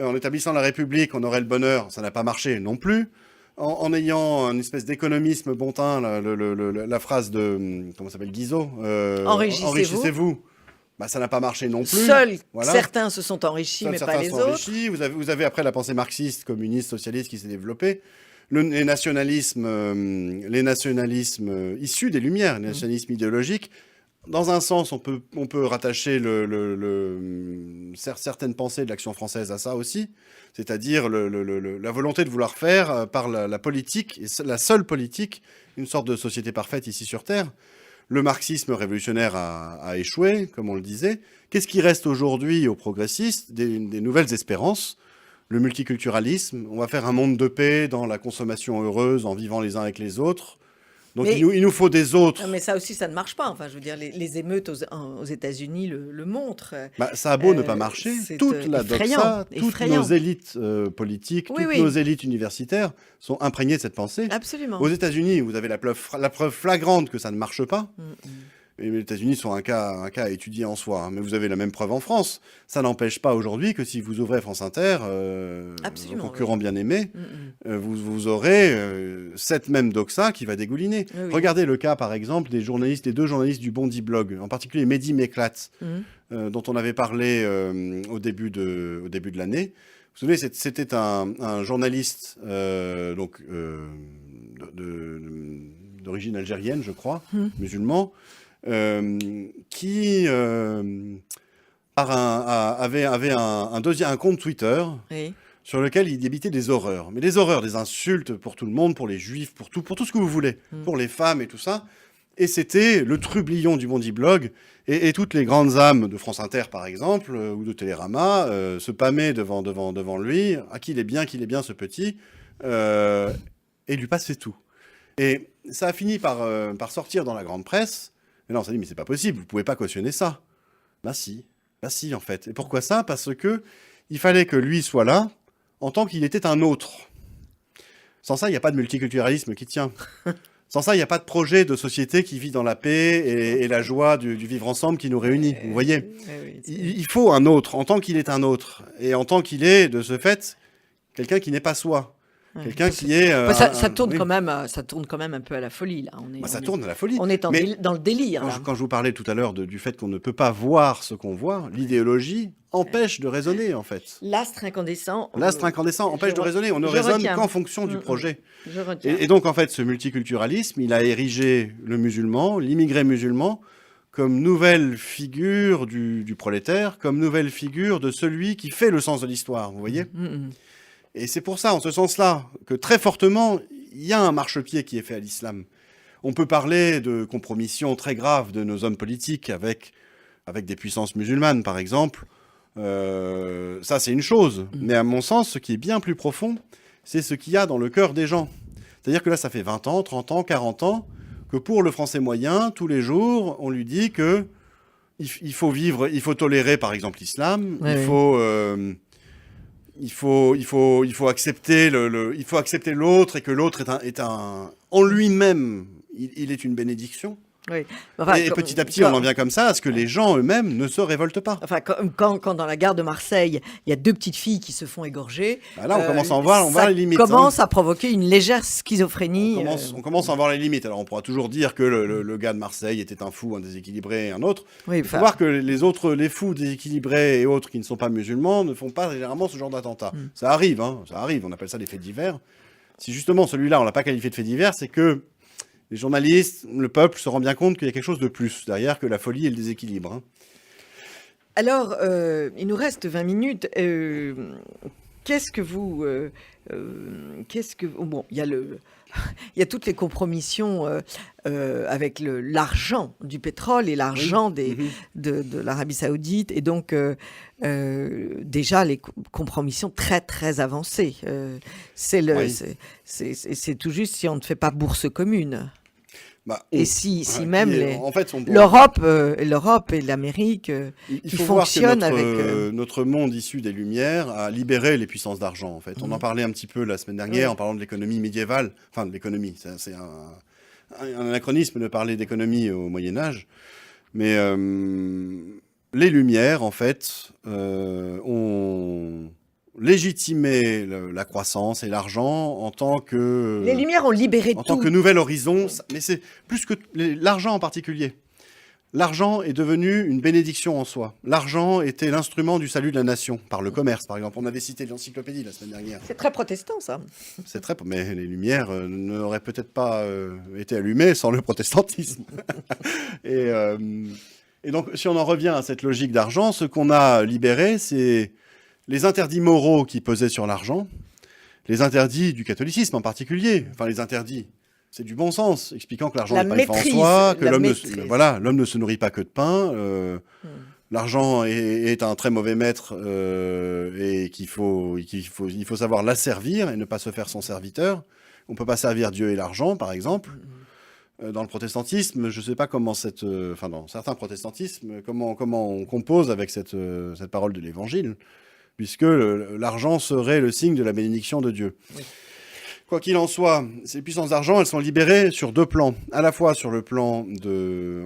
En établissant la République, on aurait le bonheur, ça n'a pas marché non plus. En ayant une espèce d'économisme bontin, la phrase de, comment s'appelle, Guizot, enrichissez-vous. Bah, ça n'a pas marché non plus. Seuls certains se sont enrichis, mais pas les autres. Vous avez après la pensée marxiste, communiste, socialiste qui s'est développée. Les nationalismes issus des Lumières, les nationalismes idéologiques. Dans un sens, on peut rattacher certaines pensées de l'Action française à ça aussi, c'est-à-dire la volonté de vouloir faire par la politique, et la seule politique, une sorte de société parfaite ici sur Terre. Le marxisme révolutionnaire a échoué, comme on le disait. Qu'est-ce qui reste aujourd'hui aux progressistes? Des nouvelles espérances. Le multiculturalisme. On va faire un monde de paix dans la consommation heureuse, en vivant les uns avec les autres. Donc il nous faut des autres. Mais ça aussi, ça ne marche pas. Enfin, je veux dire, les émeutes aux États-Unis le montrent. Bah, ça a beau ne pas marcher. Toute la doxa, toutes nos élites politiques, toutes nos élites universitaires sont imprégnées de cette pensée. Absolument. Aux États-Unis, vous avez la preuve flagrante que ça ne marche pas. Et les États-Unis sont un cas à étudier en soi. Hein. Mais vous avez la même preuve en France. Ça n'empêche pas aujourd'hui que si vous ouvrez France Inter, vos concurrents bien aimés, vous aurez cette même doxa qui va dégouliner. Regardez le cas, par exemple, des deux journalistes du Bondi Blog, en particulier Mehdi Meklat, dont on avait parlé au début de l'année. Vous savez, c'était un journaliste d'origine algérienne, je crois, musulman, qui avait un compte Twitter sur lequel il débitait des horreurs. Mais des horreurs, des insultes pour tout le monde, pour les juifs, pour tout ce que vous voulez, pour les femmes et tout ça. Et c'était le trublion du Bondi Blog. Et toutes les grandes âmes de France Inter, par exemple, ou de Télérama, se pâmaient devant lui. Ah, qu'il est bien ce petit. Et lui passait tout. Et ça a fini par sortir dans la grande presse. Mais là, on s'est dit, mais c'est pas possible, vous pouvez pas cautionner ça. Bah si, en fait. Et pourquoi ça? Parce que il fallait que lui soit là en tant qu'il était un autre. Sans ça, il n'y a pas de multiculturalisme qui tient. Sans ça, il n'y a pas de projet de société qui vit dans la paix et la joie du vivre ensemble qui nous réunit. Vous voyez, il faut un autre, en tant qu'il est un autre. Et en tant qu'il est, de ce fait, quelqu'un qui n'est pas soi. Ouais. Quelqu'un qui est... Ça tourne oui. quand même, ça tourne quand même un peu à la folie là. Ça tourne à la folie. On est Mais dans le délire. Là. quand je vous parlais tout à l'heure du fait qu'on ne peut pas voir ce qu'on voit, l'idéologie empêche de raisonner, en fait. L'astre incandescent. L'astre incandescent empêche de raisonner. On ne je raisonne retiens. qu'en fonction du projet. Je retiens. Et donc, en fait, ce multiculturalisme, il a érigé le musulman, l'immigré musulman, comme nouvelle figure du prolétaire, comme nouvelle figure de celui qui fait le sens de l'histoire, vous voyez ? Et c'est pour ça, en ce sens-là, que très fortement, il y a un marchepied qui est fait à l'islam. On peut parler de compromission très grave de nos hommes politiques avec des puissances musulmanes, par exemple. Ça, c'est une chose. Mais à mon sens, ce qui est bien plus profond, c'est ce qu'il y a dans le cœur des gens. C'est-à-dire que là, ça fait 20 ans, 30 ans, 40 ans, que pour le français moyen, tous les jours, on lui dit que il faut vivre, il faut tolérer, par exemple, l'islam, il faut accepter il faut accepter l'autre et que l'autre est un en lui-même, il est une bénédiction. Oui. Et petit à petit, on en vient comme ça à ce que les gens eux-mêmes ne se révoltent pas. Enfin, quand dans la gare de Marseille, il y a 2 petites filles qui se font égorger. Là, on commence à en voir, les limites. Ça commence à provoquer une légère schizophrénie. On commence à en voir les limites. Alors, on pourra toujours dire que le gars de Marseille était un fou, un déséquilibré, un autre. Il faut voir que les fous déséquilibrés et autres qui ne sont pas musulmans ne font pas généralement ce genre d'attentat. Ça arrive, ça arrive. On appelle ça des faits divers. Si justement celui-là, on l'a pas qualifié de fait divers, c'est que les journalistes, le peuple se rend bien compte qu'il y a quelque chose de plus derrière que la folie et le déséquilibre. Alors, il nous reste 20 minutes. Qu'est-ce que vous... Bon, il y a toutes les compromissions avec l'argent du pétrole et l'argent de l'Arabie Saoudite. Et donc, déjà, les compromissions très, très avancées. C'est tout juste si on ne fait pas bourse commune. Et si même l'Europe et l'Amérique qui fonctionnent avec... Notre monde issu des Lumières a libéré les puissances d'argent, en fait. On en parlait un petit peu la semaine dernière en parlant de l'économie médiévale. Enfin, de l'économie, c'est un anachronisme de parler d'économie au Moyen-Âge. Mais les Lumières, en fait, ont légitimer la croissance et l'argent en tant que... Les Lumières ont libéré en tout. tant que nouvel horizon, mais c'est plus que l'argent en particulier. L'argent est devenu une bénédiction en soi. L'argent était l'instrument du salut de la nation, par le commerce, par exemple. On avait cité l'encyclopédie la semaine dernière. C'est très protestant, ça. Mais les Lumières n'auraient peut-être pas été allumées sans le protestantisme. Et donc, si on en revient à cette logique d'argent, ce qu'on a libéré, c'est les interdits moraux qui pesaient sur l'argent, les interdits du catholicisme en particulier, enfin les interdits, c'est du bon sens, expliquant que l'argent n'est pas une fin en soi, que l'homme ne se nourrit pas que de pain, l'argent est un très mauvais maître et il faut savoir l'asservir et ne pas se faire son serviteur. On ne peut pas servir Dieu et l'argent, par exemple. Dans le protestantisme, je ne sais pas comment dans certains protestantismes, comment on compose avec cette parole de l'Évangile, puisque l'argent serait le signe de la bénédiction de Dieu. Oui. Quoi qu'il en soit, ces puissances d'argent, elles sont libérées sur 2 plans. À la fois sur le plan de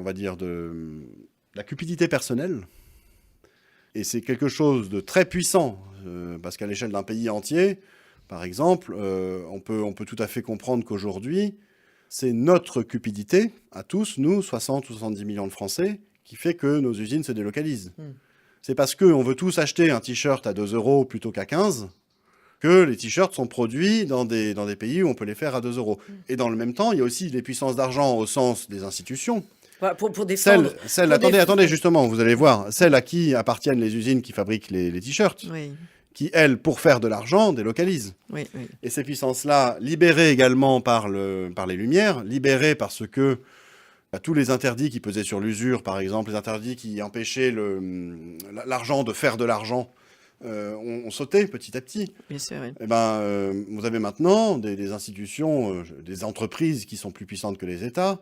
la cupidité personnelle, et c'est quelque chose de très puissant, parce qu'à l'échelle d'un pays entier, par exemple, on peut tout à fait comprendre qu'aujourd'hui, c'est notre cupidité, à tous, nous, 60 ou 70 millions de Français, qui fait que nos usines se délocalisent. C'est parce qu'on veut tous acheter un t-shirt à 2 € plutôt qu'à 15 que les t-shirts sont produits dans des pays où on peut les faire à 2 €. Et dans le même temps, il y a aussi les puissances d'argent au sens des institutions. Pour défendre... Attendez, justement, vous allez voir. Celles à qui appartiennent les usines qui fabriquent les t-shirts, qui, elles, pour faire de l'argent, délocalisent. Et ces puissances-là, libérées également par les Lumières, libérées parce que tous les interdits qui pesaient sur l'usure, par exemple, les interdits qui empêchaient l'argent de faire de l'argent, ont sauté petit à petit. Bien sûr, oui. Vous avez maintenant des institutions, des entreprises qui sont plus puissantes que les États,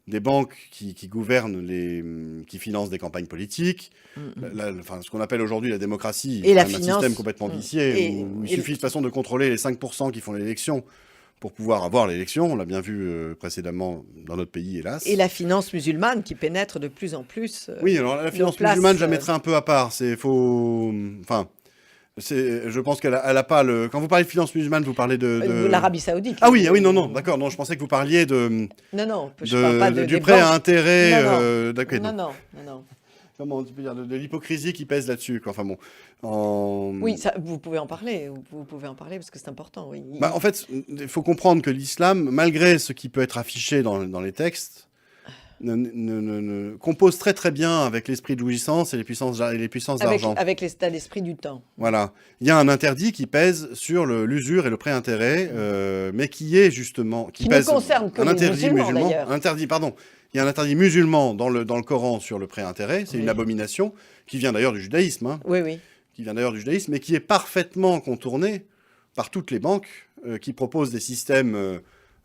des banques qui gouvernent, qui financent des campagnes politiques, ce qu'on appelle aujourd'hui la démocratie, et un système complètement vicié, où il suffit de toute façon de contrôler les 5% qui font l'élection pour pouvoir avoir l'élection. On l'a bien vu précédemment dans notre pays, hélas. Et la finance musulmane qui pénètre de plus en plus. Oui, alors la finance musulmane, je la mettrais un peu à part. Je pense qu'elle a pas le. Quand vous parlez de finance musulmane, vous parlez de... L'Arabie Saoudite. Ah oui, non, d'accord. Non, je pensais que vous parliez Non, je parle pas du des prêt à banques. intérêt. Non, D'accord, non. comment tu peux dire de l'hypocrisie qui pèse là-dessus, quoi. Enfin bon. Oui, ça, vous pouvez en parler. Vous pouvez en parler parce que c'est important. Oui. En fait, il faut comprendre que l'islam, malgré ce qui peut être affiché dans les textes, compose très très bien avec l'esprit de jouissance et les puissances d'argent. Avec l'état d'esprit du temps. Voilà. Il y a un interdit qui pèse sur l'usure et le prêt-intérêt, mais qui est justement... Qui ne concerne que les musulmans, d'ailleurs. Il y a un interdit musulman dans le Coran sur le prêt-intérêt. C'est une abomination qui vient d'ailleurs du judaïsme. Hein, oui. Qui vient d'ailleurs du judaïsme, mais qui est parfaitement contourné par toutes les banques qui proposent des systèmes...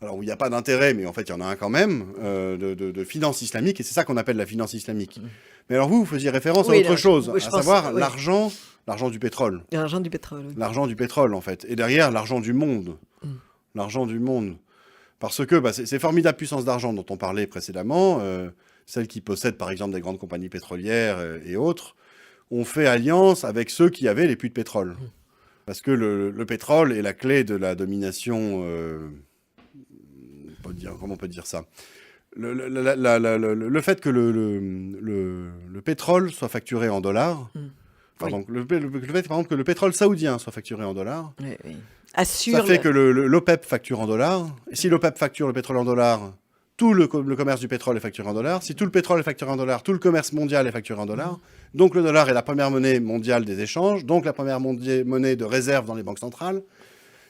alors, où il n'y a pas d'intérêt, mais en fait, il y en a un quand même, de finance islamique, et c'est ça qu'on appelle la finance islamique. Mais alors, vous faisiez référence à autre chose, à savoir l'argent du pétrole. L'argent du pétrole, oui. L'argent du pétrole, en fait. Et derrière, l'argent du monde. L'argent du monde. Parce que ces formidables puissances d'argent dont on parlait précédemment, celles qui possèdent, par exemple, des grandes compagnies pétrolières et autres, ont fait alliance avec ceux qui avaient les puits de pétrole. Parce que le pétrole est la clé de la domination... comment on peut dire ça, le fait que le pétrole soit facturé en dollars, donc le fait par exemple que le pétrole saoudien soit facturé en dollars, assure ça fait que l'OPEP facture en dollars, et si l'OPEP facture le pétrole en dollars, tout le commerce du pétrole est facturé en dollars, si tout le pétrole est facturé en dollars, tout le commerce mondial est facturé en dollars, donc le dollar est la première monnaie mondiale des échanges, donc la première monnaie de réserve dans les banques centrales.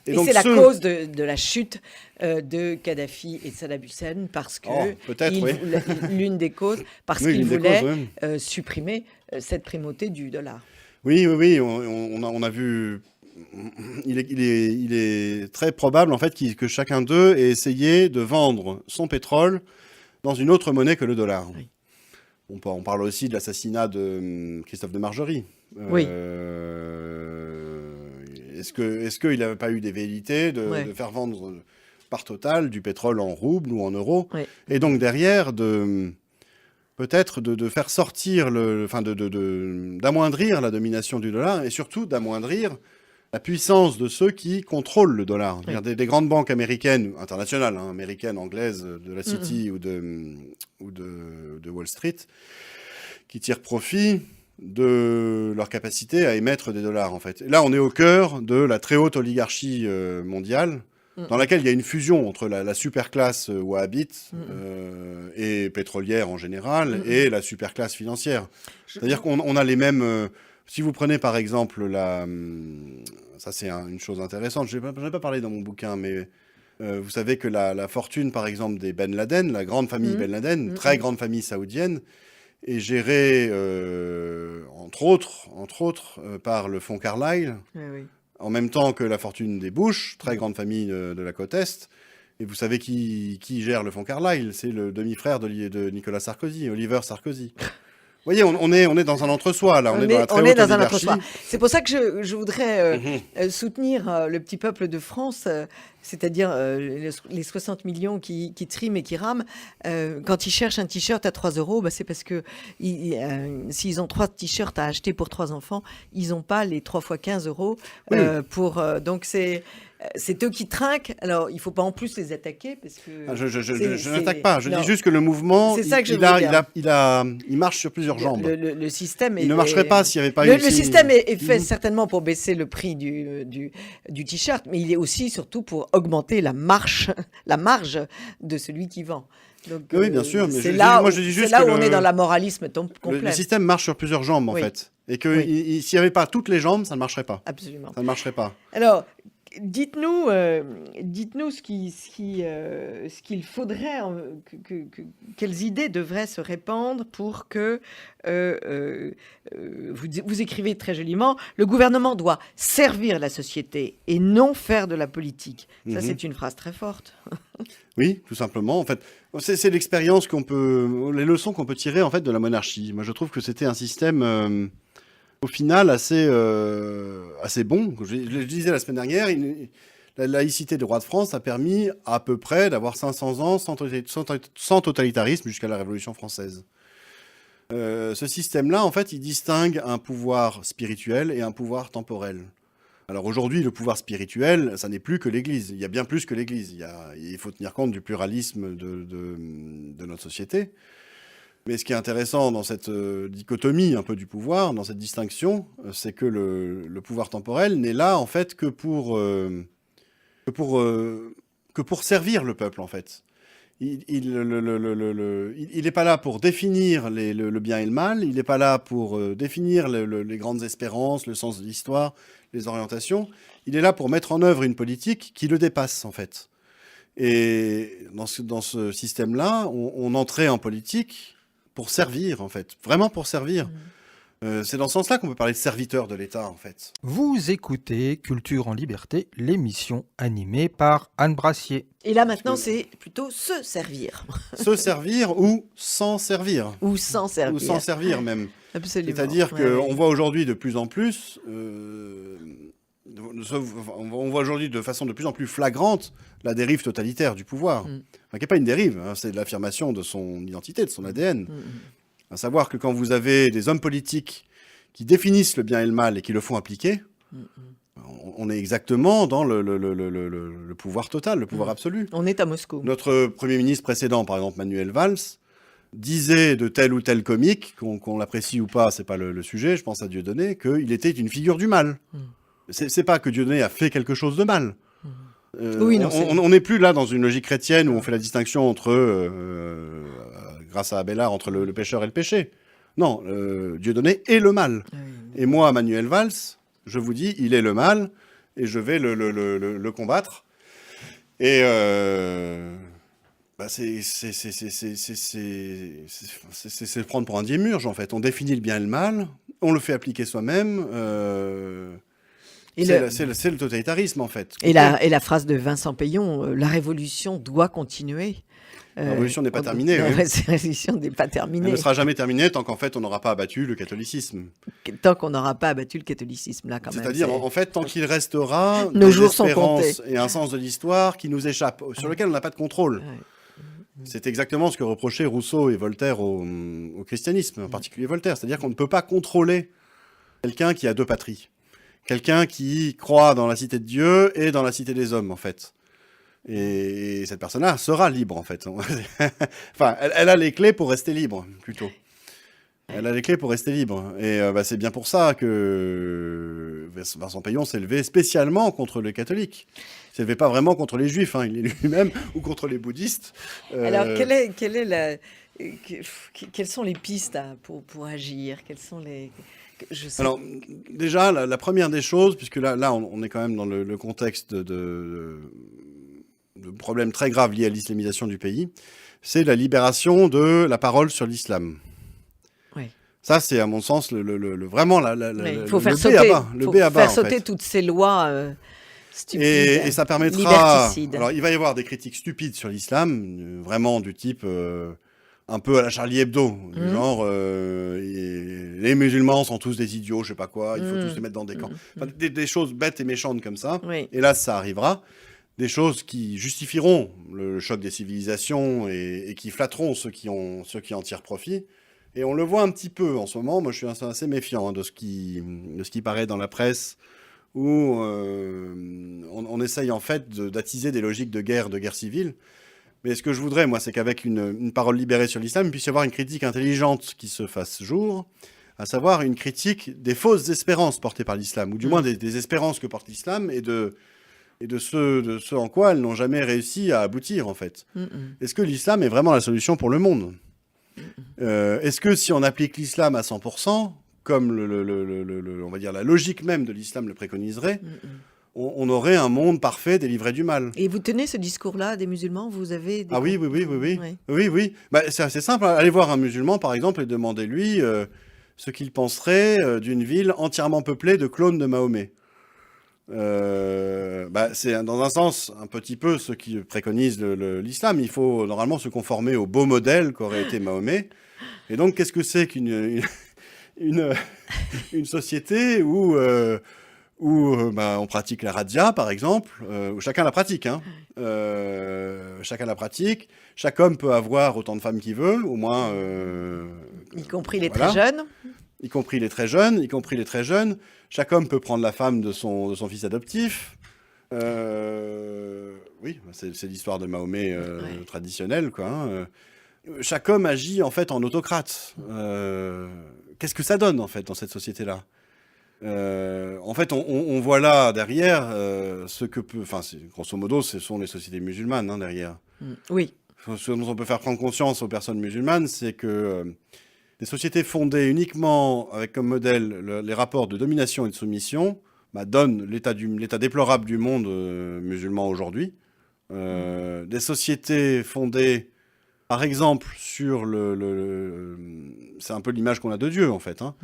Et c'est la cause de la chute de Kadhafi et de Saddam Hussein, parce que l'une des causes, parce qu'ils voulaient supprimer cette primauté du dollar. Oui, on a vu. Il est très probable en fait que chacun d'eux ait essayé de vendre son pétrole dans une autre monnaie que le dollar. Oui. On parle aussi de l'assassinat de Christophe de Margerie. Oui. Est-ce qu'il n'avait pas eu des velléités de faire vendre par Total du pétrole en roubles ou en euros, et donc derrière peut-être de faire sortir d'amoindrir la domination du dollar, et surtout d'amoindrir la puissance de ceux qui contrôlent le dollar. Des grandes banques américaines, internationales, américaines, anglaises, de la City ou de Wall Street, qui tirent profit de leur capacité à émettre des dollars, en fait. Et là, on est au cœur de la très haute oligarchie mondiale, dans laquelle il y a une fusion entre la superclasse wahhabite et pétrolière en général, et la superclasse financière. C'est-à-dire qu'on a les mêmes... si vous prenez, par exemple, ça, c'est une chose intéressante. Je n'en ai pas parlé dans mon bouquin, mais... vous savez que la fortune, par exemple, des Ben Laden, la grande famille Ben Laden, très grande famille saoudienne, est gérée, entre autres par le fonds Carlyle, en même temps que la fortune des Bush, très grande famille de la côte Est. Et vous savez qui gère le fonds Carlyle? C'est le demi-frère de Nicolas Sarkozy, Oliver Sarkozy. Vous voyez, on est dans un entre-soi, là. On est dans la très haute dans un oligarchie. entre-soi. C'est pour ça que je voudrais soutenir le petit peuple de France, c'est-à-dire les 60 millions qui triment et qui rament. Quand ils cherchent un t-shirt à 3 €, c'est parce que s'ils ont 3 t-shirts à acheter pour 3 enfants, ils n'ont pas les 3 fois 15 €. Donc c'est eux qui trinquent. Alors, il ne faut pas en plus les attaquer parce que... Je n'attaque pas. Je dis juste que le mouvement, il marche sur plusieurs jambes. Le système il ne marcherait pas s'il n'y avait pas le système est fait certainement pour baisser le prix du t-shirt, mais il est aussi surtout pour augmenter la marge de celui qui vend. Donc, oui, bien sûr. Mais c'est là où on est dans l'amoralisme complet. Le système marche sur plusieurs jambes, en fait. Et que s'il n'y avait pas toutes les jambes, ça ne marcherait pas. Absolument. Ça ne marcherait pas. Alors... Dites-nous ce qu'il faudrait, quelles idées devraient se répandre pour que, vous écrivez très joliment, le gouvernement doit servir la société et non faire de la politique. Ça, c'est une phrase très forte. Oui, tout simplement. En fait, c'est l'expérience les leçons qu'on peut tirer en fait de la monarchie. Moi, je trouve que c'était un système... au final, assez bon. Je le disais la semaine dernière, la laïcité du roi de France a permis à peu près d'avoir 500 ans sans totalitarisme jusqu'à la Révolution française. Ce système-là, en fait, il distingue un pouvoir spirituel et un pouvoir temporel. Alors aujourd'hui, le pouvoir spirituel, ça n'est plus que l'Église. Il y a bien plus que l'Église. Il faut tenir compte du pluralisme de notre société. Mais ce qui est intéressant dans cette dichotomie un peu du pouvoir, dans cette distinction, c'est que le pouvoir temporel n'est là, en fait, que pour servir le peuple, en fait. Il n'est pas là pour définir le bien et le mal, il n'est pas là pour définir les grandes espérances, le sens de l'histoire, les orientations. Il est là pour mettre en œuvre une politique qui le dépasse, en fait. Et dans ce système-là, on entrait en politique pour servir, en fait, vraiment pour servir. C'est dans ce sens-là qu'on peut parler de serviteur de l'État, en fait. Vous écoutez Culture en Liberté, l'émission animée par Anne Brassier. Et là, maintenant, c'est plutôt se servir. Se servir ou s'en servir. Ou s'en servir. Ou s'en servir, même. Absolument. C'est-à-dire qu'on voit aujourd'hui de plus en plus, on voit aujourd'hui de façon de plus en plus flagrante la dérive totalitaire du pouvoir. Enfin, qui n'est pas une dérive, hein, c'est l'affirmation de son identité, de son ADN. À savoir que quand vous avez des hommes politiques qui définissent le bien et le mal et qui le font appliquer, on est exactement dans le pouvoir total, le pouvoir absolu. On est à Moscou. Notre Premier ministre précédent, par exemple Manuel Valls, disait de tel ou tel comique, qu'on l'apprécie ou pas, c'est pas le sujet, je pense à Dieudonné, qu'il était une figure du mal. C'est pas que Dieudonné a fait quelque chose de mal. Oui, non, on n'est plus là dans une logique chrétienne où on fait la distinction entre, grâce à Abélard, entre le pécheur et le péché. Non, Dieudonné est le mal. Et moi, Manuel Valls, je vous dis, il est le mal et je vais le combattre. Et c'est prendre pour un démiurge, en fait. On définit le bien et le mal, on le fait appliquer soi-même. C'est le totalitarisme, en fait. Et la phrase de Vincent Payon, la révolution doit continuer. La révolution n'est pas terminée. La révolution n'est pas terminée. Elle ne sera jamais terminée tant qu'en fait on n'aura pas abattu le catholicisme. Tant qu'on n'aura pas abattu le catholicisme, là, quand même. C'est-à-dire, en fait, tant qu'il restera nos des jours sont espérances comptés. et un sens de l'histoire qui nous échappe, sur lequel on n'a pas de contrôle. C'est exactement ce que reprochaient Rousseau et Voltaire au christianisme, en particulier Voltaire. C'est-à-dire qu'on ne peut pas contrôler quelqu'un qui a deux patries. Quelqu'un qui croit dans la cité de Dieu et dans la cité des hommes, en fait. Et cette personne-là sera libre, en fait. Enfin, elle a les clés pour rester libre, plutôt. Elle a les clés pour rester libre. Et c'est bien pour ça que Vincent Payon s'est levé spécialement contre les catholiques. Il ne s'est levé pas vraiment contre les juifs, hein, il est lui-même, ou contre les bouddhistes. Alors, quelles sont les pistes pour agir? Quelles sont les... Alors, déjà, la première des choses, puisque là on est quand même dans le contexte de problèmes très graves liés à l'islamisation du pays, c'est la libération de la parole sur l'islam. Oui. Ça, c'est à mon sens vraiment il faut le B à bas, faire sauter toutes ces lois stupides. Et ça permettra... liberticides. Alors, il va y avoir des critiques stupides sur l'islam, vraiment du type... un peu à la Charlie Hebdo, du genre les musulmans sont tous des idiots, je sais pas quoi, il faut tous les mettre dans des camps. Enfin, des choses bêtes et méchantes comme ça. Oui. Et là, ça arrivera. Des choses qui justifieront le choc des civilisations et qui flatteront ceux qui en tirent profit. Et on le voit un petit peu en ce moment. Moi, je suis assez méfiant de ce qui paraît dans la presse, où on essaye en fait d'attiser des logiques de guerre civile. Mais ce que je voudrais, moi, c'est qu'avec une parole libérée sur l'islam, il puisse y avoir une critique intelligente qui se fasse jour, à savoir une critique des fausses espérances portées par l'islam, ou du moins des espérances que porte l'islam, et de ce en quoi elles n'ont jamais réussi à aboutir, en fait. Est-ce que l'islam est vraiment la solution pour le monde ? Est-ce que si on applique l'islam à 100%, comme on va dire la logique même de l'islam le préconiserait, on aurait un monde parfait délivré du mal. Et vous tenez ce discours-là des musulmans? Vous avez des... Ah oui. Oui. Bah, c'est assez simple. Allez voir un musulman, par exemple, et demandez-lui ce qu'il penserait d'une ville entièrement peuplée de clones de Mahomet. C'est dans un sens un petit peu ce qui préconise l'islam. Il faut normalement se conformer au beau modèle qu'aurait été Mahomet. Et donc, qu'est-ce que c'est qu'une société où on pratique la radia, par exemple, où chacun la pratique. Chacun la pratique. Chaque homme peut avoir autant de femmes qu'il veut, au moins Y compris les voilà. très jeunes. Y compris les très jeunes, y compris les très jeunes. Chaque homme peut prendre la femme de son fils adoptif. Oui, c'est l'histoire de Mahomet Ouais. traditionnelle, quoi. Hein. Chaque homme agit en fait en autocrate. Qu'est-ce que ça donne en fait dans cette société-là? En fait, on voit là derrière ce que peut, enfin, grosso modo, ce sont les sociétés musulmanes hein, derrière. Oui. Ce dont on peut faire prendre conscience aux personnes musulmanes, c'est que des sociétés fondées uniquement avec comme modèle les rapports de domination et de soumission donnent l'état déplorable du monde musulman aujourd'hui. Des sociétés fondées, par exemple, sur c'est un peu l'image qu'on a de Dieu en fait, hein,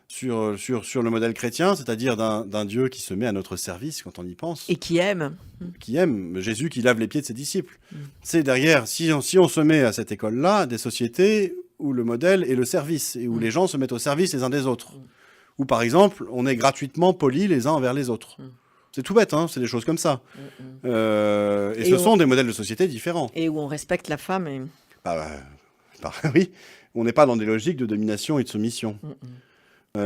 sur le modèle chrétien, c'est-à-dire d'un Dieu qui se met à notre service quand on y pense. Et qui aiment. Qui aime Jésus qui lave les pieds de ses disciples. C'est derrière, si on se met à cette école-là, des sociétés où le modèle est le service et où les gens se mettent au service les uns des autres. Où par exemple, on est gratuitement polis les uns envers les autres. C'est tout bête, hein, c'est des choses comme ça. Et ce sont des modèles de société différents. Et où on respecte la femme. Et... oui, on n'est pas dans des logiques de domination et de soumission. Au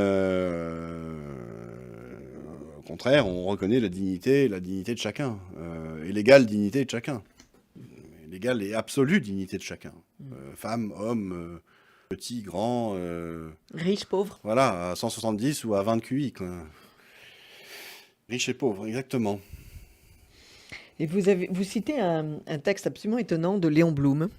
contraire, on reconnaît la dignité de chacun, et l'égale dignité de chacun, l'égale et absolue dignité de chacun, femme, homme, petit, grand, riche, pauvre. Voilà, à 170 ou à 20 QI, quoi. Riche et pauvre, exactement. Et vous citez un texte absolument étonnant de Léon Blum.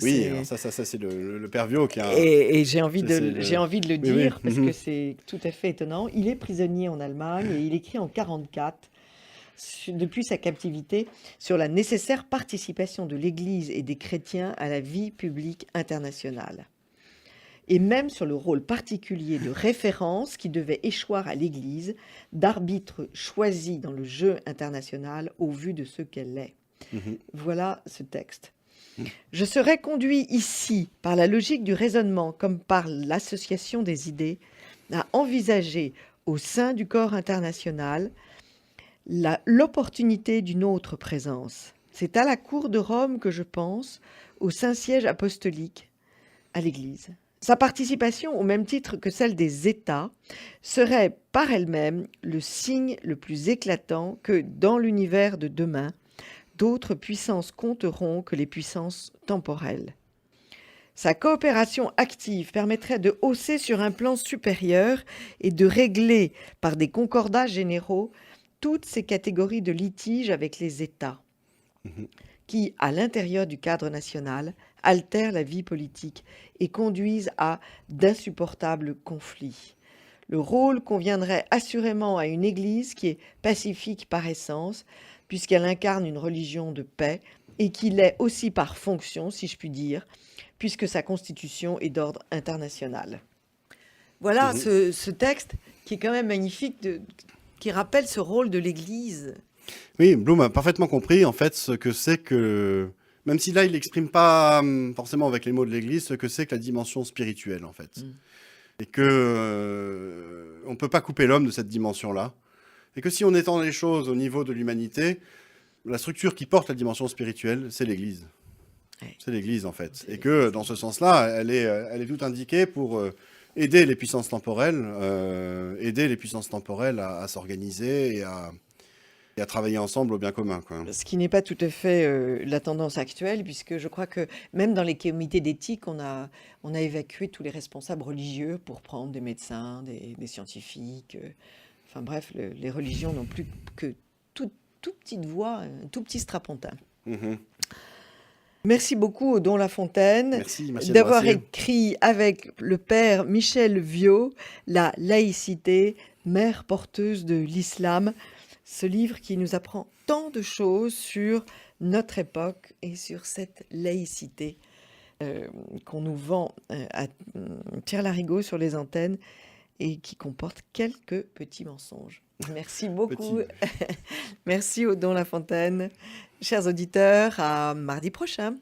Oui, alors ça c'est le père Viau qui a... Et j'ai envie de le dire, oui. parce que c'est tout à fait étonnant. Il est prisonnier en Allemagne et il écrit en 1944, depuis sa captivité, sur la nécessaire participation de l'Église et des chrétiens à la vie publique internationale. Et même sur le rôle particulier de référence qui devait échoir à l'Église, d'arbitre choisi dans le jeu international au vu de ce qu'elle est. Voilà ce texte. Je serais conduit ici par la logique du raisonnement comme par l'association des idées à envisager au sein du corps international l'opportunité d'une autre présence. C'est à la cour de Rome que je pense, au Saint-Siège apostolique, à l'Église. Sa participation, au même titre que celle des États, serait par elle-même le signe le plus éclatant que, dans l'univers de demain, d'autres puissances compteront que les puissances temporelles. Sa coopération active permettrait de hausser sur un plan supérieur et de régler, par des concordats généraux, toutes ces catégories de litiges avec les États, qui, à l'intérieur du cadre national, altèrent la vie politique et conduisent à d'insupportables conflits. Le rôle conviendrait assurément à une Église qui est pacifique par essence, puisqu'elle incarne une religion de paix, et qui l'est aussi par fonction, si je puis dire, puisque sa constitution est d'ordre international. Voilà ce texte qui est quand même magnifique, qui rappelle ce rôle de l'Église. Oui, Blum a parfaitement compris en fait ce que c'est que, même si là il n'exprime pas forcément avec les mots de l'Église, ce que c'est que la dimension spirituelle en fait. Et que on ne peut pas couper l'homme de cette dimension-là. Et que si on étend les choses au niveau de l'humanité, la structure qui porte la dimension spirituelle, c'est l'Église. Ouais. C'est l'Église, en fait. Et que, dans ce sens-là, elle est tout indiquée pour aider les puissances temporelles, à s'organiser et à travailler ensemble au bien commun, quoi. Ce qui n'est pas tout à fait la tendance actuelle, puisque je crois que même dans les comités d'éthique, on a évacué tous les responsables religieux pour prendre des médecins, des scientifiques... Enfin bref, les religions n'ont plus que toute petite voix, un tout petit strapontin. Merci beaucoup Odon Lafontaine merci d'avoir écrit avec le père Michel Viau La laïcité, mère porteuse de l'islam, ce livre qui nous apprend tant de choses sur notre époque et sur cette laïcité qu'on nous vend à Tire-Larigot sur les antennes et qui comporte quelques petits mensonges. Merci beaucoup. Merci Odon Lafontaine. Chers auditeurs, à mardi prochain.